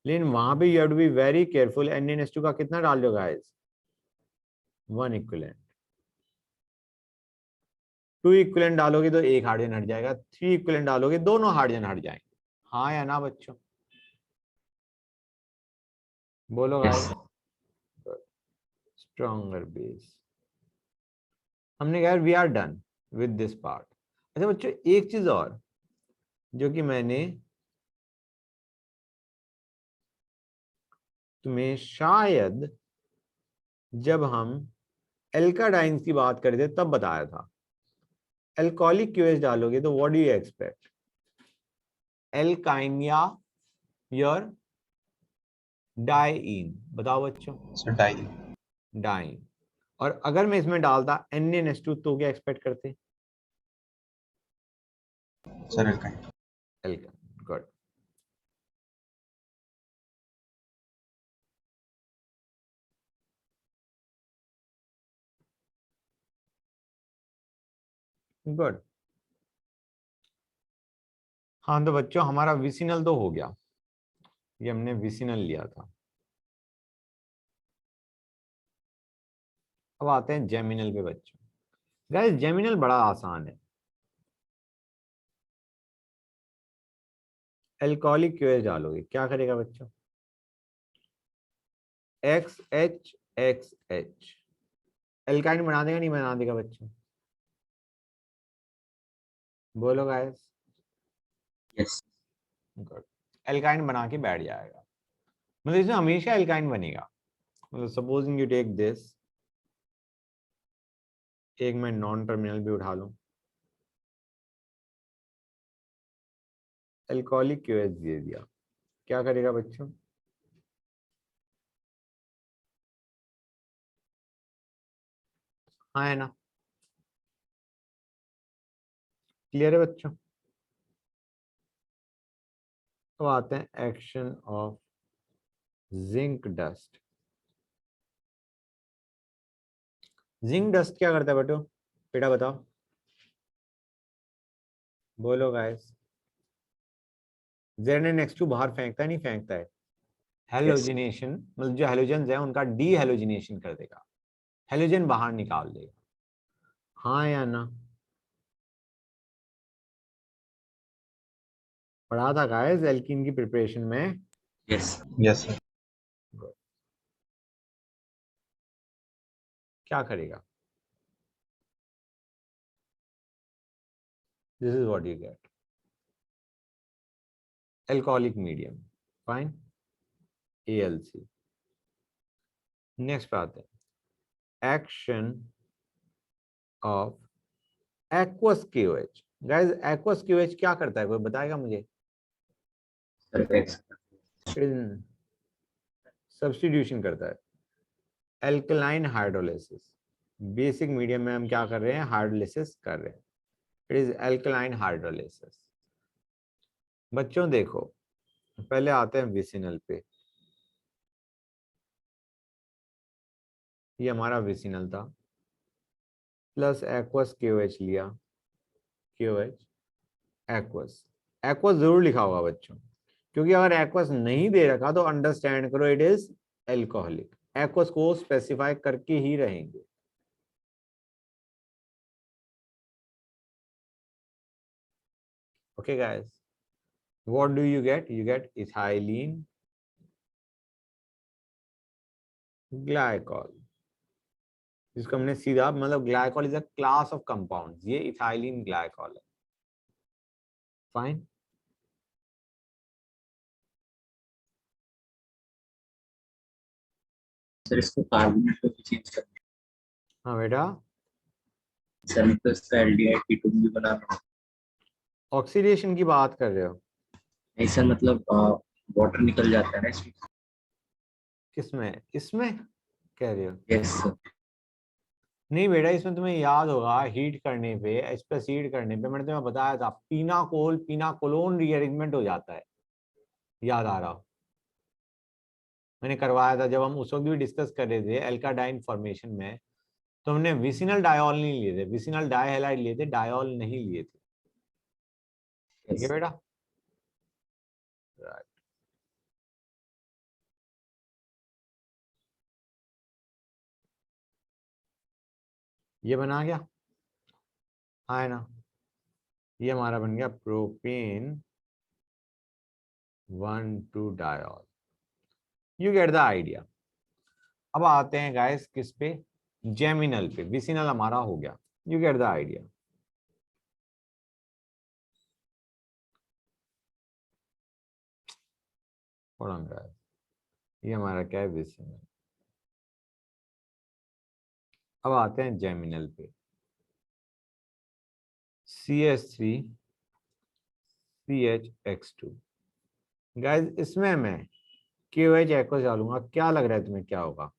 लेकिन वहां पे you have to be very careful. NaNH2 का कितना डाल दो गाइस? 1 इक्विवेलेंट। 2 इक्विवेलेंट डालोगे तो एक हाइड्रोजन हट जाएगा, 3 इक्विवेलेंट डालोगे दोनों हाइड्रोजन हट जाएंगे। हाँ या ना बच्चों? बोलो Yes. गाइस। Stronger base. हमने कहा we are done with this part. अच्छा बच्चों, एक चीज और जो कि मैंने तुम्हें शायद जब हम एल्काडाइंस की बात कर रहे थे तब बताया था। एल्कोहलिक क्यूएच डालोगे तो what do you expect? Alkyne या योर डाइईन? बताओ बच्चों। Sir di. डाइन। और अगर मैं इसमें डालता NaNH2 तो क्या एक्सपेक्ट करते? Sir alkyne. Alkyne. Good. Good. हाँ तो बच्चों हमारा विसिनल तो हो गया, ये हमने विसिनल लिया था। अब आते हैं जेमिनल पे बच्चों। गाइस जेमिनल बड़ा आसान है। एल्कोहलिक क्यूएच डालोगे, क्या करेगा बच्चों? XH XH एल्काइन बना देगा नहीं बना देगा बच्चों? बोलो गाइस। Yes. गुड। एल्काइन बना के बैठ जाएगा, मतलब इसमें हमेशा एल्काइन बनेगा। मतलब सपोजिंग यू टेक दिस, एक मैं नॉन टर्मिनल भी उठा लूं, एल्कोहलिक क्यूएच दे दिया, क्या करेगा बच्चों? हाँ है ना? क्लियर है बच्चों? तो आते हैं action of zinc dust. Zinc dust क्या करता है बेटो? बेटा बताओ, बोलो गाइस। ZnNX2 बाहर फेंकता है नहीं फेंकता है? हेलोजिनेशन, मतलब जो हेलोजन है उनका डी हेलोजिनेशन कर देगा, हेलोजन बाहर निकाल देगा। हाँ या ना? पढ़ा था गाइस एल्कीन की प्रिपरेशन में। Yes. Yes sir. क्या करेगा? This is what you gate, alcoholic medium. Fine, ALC। Next पे आते हैं action of aqueous KOH। Guys aqueous KOH क्या करता है, कोई बताएगा मुझे? Sir X. सब्स्टिट्यूशन करता है। एल्कलाइन हाइड्रोलिसिस, बेसिक मीडियम में हम क्या कर रहे हैं? हाइड्रोलिसिस कर रहे हैं। It is alkaline hydrolysis. बच्चों देखो, पहले आते हैं विसिनल पे। ये हमारा विसिनल था, प्लस एक्वस KOH लिया, KOH एक्वस। एक्वस जरूर लिखा होगा बच्चों, क्योंकि अगर एक्वस नहीं दे रखा तो अंडरस्टैंड करो इट इज एल्कोहलिक। एक्वस को स्पेसिफाई करके ही रहेंगे। Okay guys, what do you get? You gate ethylene glycol, जिसको हमने सीधा, मतलब glycol is a class of compounds, ये इथाइलिन ग्लाइकॉल है। फाइन। Sir इसको कार्बोनेट को चेंज कर हाँ बेटा, सर मतलब इसका एल्डिहाइड कीटोन भी बनाना। ऑक्सीडेशन की बात कर रहे हो? नहीं सर मतलब वाटर निकल जाता है ना इसमें। किसमें? इसमें कह रहे हो? Yes sir. नहीं बेटा, इसमें तुम्हें याद होगा हीट करने पे, इस पे हीट करने पे मैंने तुम्हें बताया था पीनाकोल पीनाकोलोन रीअरेंजमेंट हो जाता है, याद आ रहा हो? मैंने करवाया था जब हम उस वक्त भी डिस्कस कर रहे थे एल्काडाइन फॉर्मेशन में, तो हमने विसिनल डायोल नहीं लिए थे, विसिनल डाइहैलाइड लिए थे, डायोल नहीं लिए थे। ठीक है यस बेटा? राइट। ये बना गया, हाँ है ना? ये हमारा बन गया propane 1,2 diol. You get the idea. अब आते हैं गाइस किस पे? जेमिनल पे। विसिनल हमारा हो गया, यू गेट द आइडिया। ये हमारा क्या है? विसिनल। अब आते हैं जेमिनल पे। CH3 CHX2। गाइस इसमें मैं KOH एको डालूंगा, क्या लग रहा है तुम्हें क्या होगा?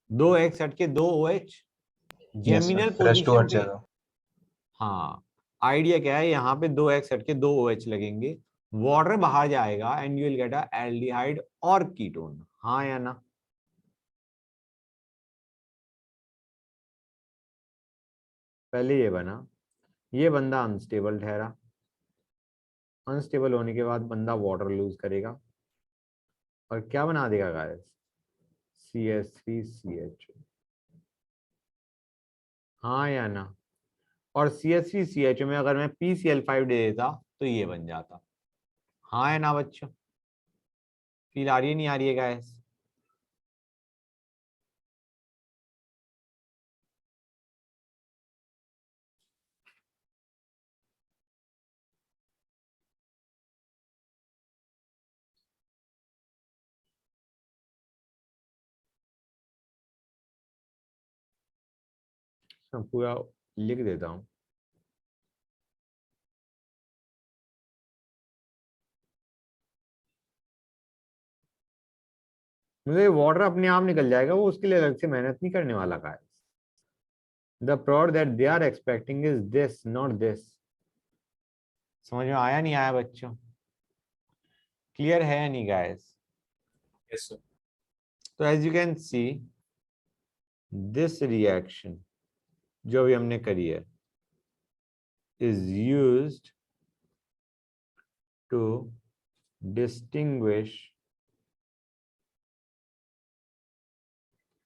2X हट के 2OH यस सर, जेमिनल फिर H2 पोजीशन हट पे। जाएगा। हाँ, आइडिया क्या है, यहाँ पे 2X हट के 2OH लगेंगे, वाटर बाहर जाएगा and you will get a aldehyde और कीटोन। हाँ या ना? पहले ये बना, ये बंदा अनस्टेबल ठहरा, अनस्टेबल होने के बाद बंदा वाटर लूज करेगा और क्या बना देगा गाइस? CH3CH। हाँ या ना? और CH3CH में अगर मैं PCl5 दे देता तो ये बन जाता। हाँ या ना बच्चों? फील आ रही है नहीं आ रही है गाइस? मैं पूरा लिख देता हूँ। मुझे वाटर अपने आप निकल जाएगा, वो उसके लिए अलग से मेहनत नहीं करने वाला guys. The product that they are expecting is this, not this. समझ में आया नहीं आया बच्चों? क्लियर है या नहीं गाइस? Yes sir. तो as you can see this reaction जो भी हमने करी है is used to distinguish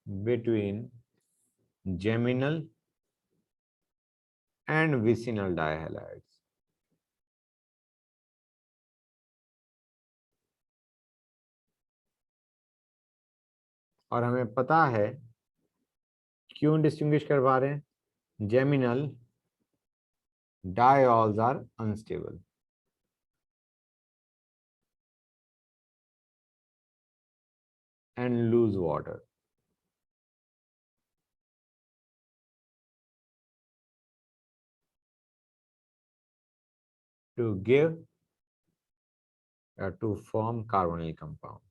between geminal and vicinal dihalides. और हमें पता है क्यों डिस्टिंग्विश करवा रहे हैं? Geminal diols are unstable and lose water. To give or to form carbonyl compounds.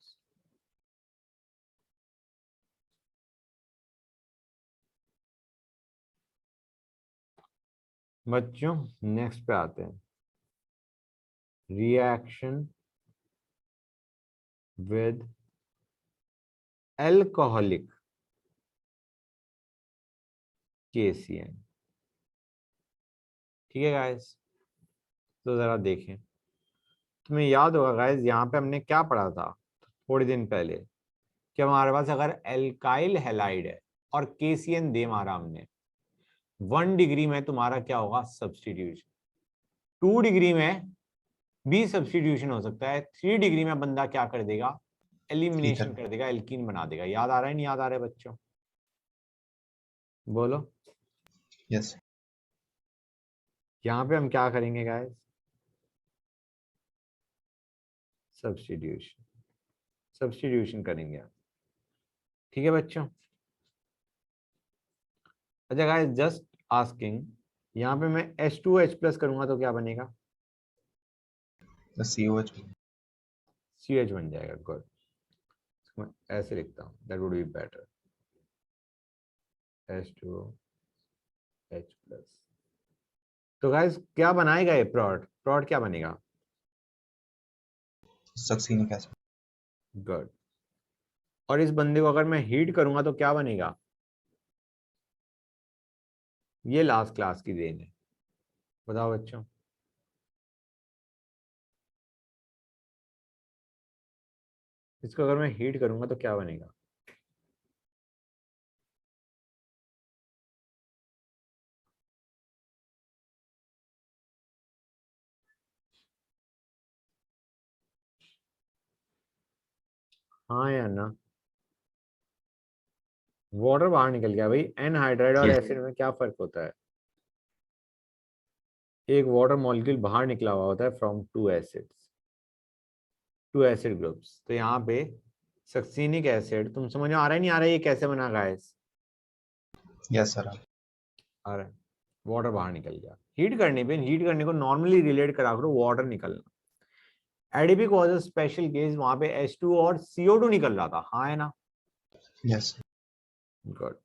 बच्चों नेक्स्ट पे आते हैं, रिएक्शन विद अल्कोहलिक KCN। ठीक है गाइस? तो जरा देखें, तुम्हें याद होगा गाइस यहाँ पे हमने क्या पढ़ा था थोड़े दिन पहले, कि हमारे पास अगर एल्काइल हैलाइड है और KCN दे मारा हमने, 1 डिग्री में तुम्हारा क्या होगा? सब्स्टिट्यूशन। 2 डिग्री में भी सब्स्टिट्यूशन हो सकता है, 3 डिग्री में बंदा क्या कर देगा? Elimination ether. कर देगा, एल्कीन बना देगा। याद आ रहा है नहीं याद आ रहा है बच्चों? बोलो। यस। यहाँ पे हम क्या करेंगे गाइस? सब्स्टिट्यूशन, सब्स्टिट्यूशन करेंगे। ठीक है बच्चों? अच्छा गाइस, जस्ट आस्किंग, यहाँ पे मैं H2H प्लस करूंगा तो क्या बनेगा? COH CH बन जाएगा। गुड, मैं ऐसे लिखता हूँ, that would be better, H2H plus. तो गाइस क्या बनाएगा ये प्रोड? प्रोड क्या बनेगा? Succinic acid. गुड। और इस बंदे को अगर मैं हीट करूंगा तो क्या बनेगा? ये लास्ट क्लास की देन है, बताओ बच्चों। इसको अगर मैं हीट करूंगा तो क्या बनेगा? हाँ या ना? वाटर बाहर निकल गया भाई। एनहाइड्राइड और Yes. एसिड में क्या फर्क होता है? एक वाटर मॉलिक्यूल बाहर निकला हुआ होता है from two acids, two acid groups. तो यहाँ पे सक्सीनिक एसिड, तुम समझ में आ रहा है नहीं आ रहा है ये कैसे बना गाइस? Yes sir. आ रहा है, वाटर बाहर निकल गया। हीट करने पे, हीट करने को नॉर्मली रिलेट करा करो वाटर निकलना। Adipic was a special case, वहां पे H2 और CO2 निकल रहा था, हाँ है ना? यस। गुड।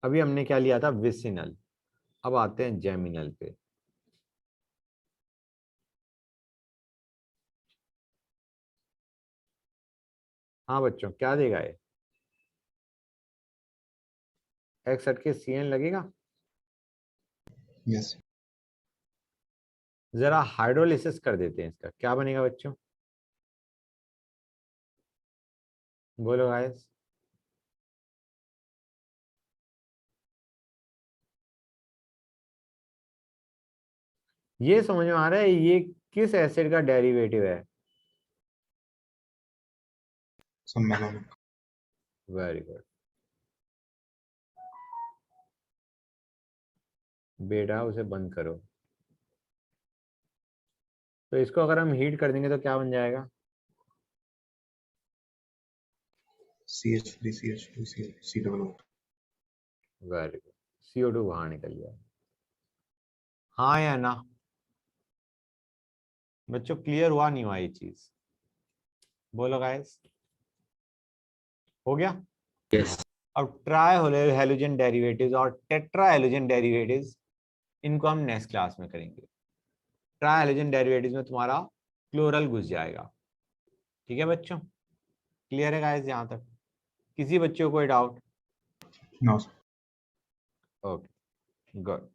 अभी हमने क्या लिया था? विसिनल। अब आते हैं जेमिनल पे। हाँ बच्चों, क्या देगा ये? एक्स हट के CN लगेगा। यस। जरा हाइड्रोलिसिस कर देते हैं इसका, क्या बनेगा बच्चों? बोलो गाइस। ये समझ में आ रहा है ये किस एसिड का डेरिवेटिव है? सम्मेलन। वेरी गुड बेटा, उसे बंद करो। तो इसको अगर हम हीट कर देंगे तो क्या बन जाएगा? CH3 CH2 C double. Very good, CO2 बाहर निकल गया। हाँ या ना? बच्चों क्लियर हुआ नहीं हुआ ये चीज? बोलो गाइस, हो गया? Yes. अब ट्राई हेलोजन डेरिवेटिव्स और टेट्रा हेलोजन डेरिवेटिव्स, इनको हम नेक्स्ट क्लास में करेंगे। ट्राई हेलोजन डेरिवेटिव्स में तुम्हारा क्लोरल घुस जाएगा। ठीक है बच्चों, क्लियर है गाइस यहाँ तक? किसी बच्चे को कोई doubt? No sir. Okay good.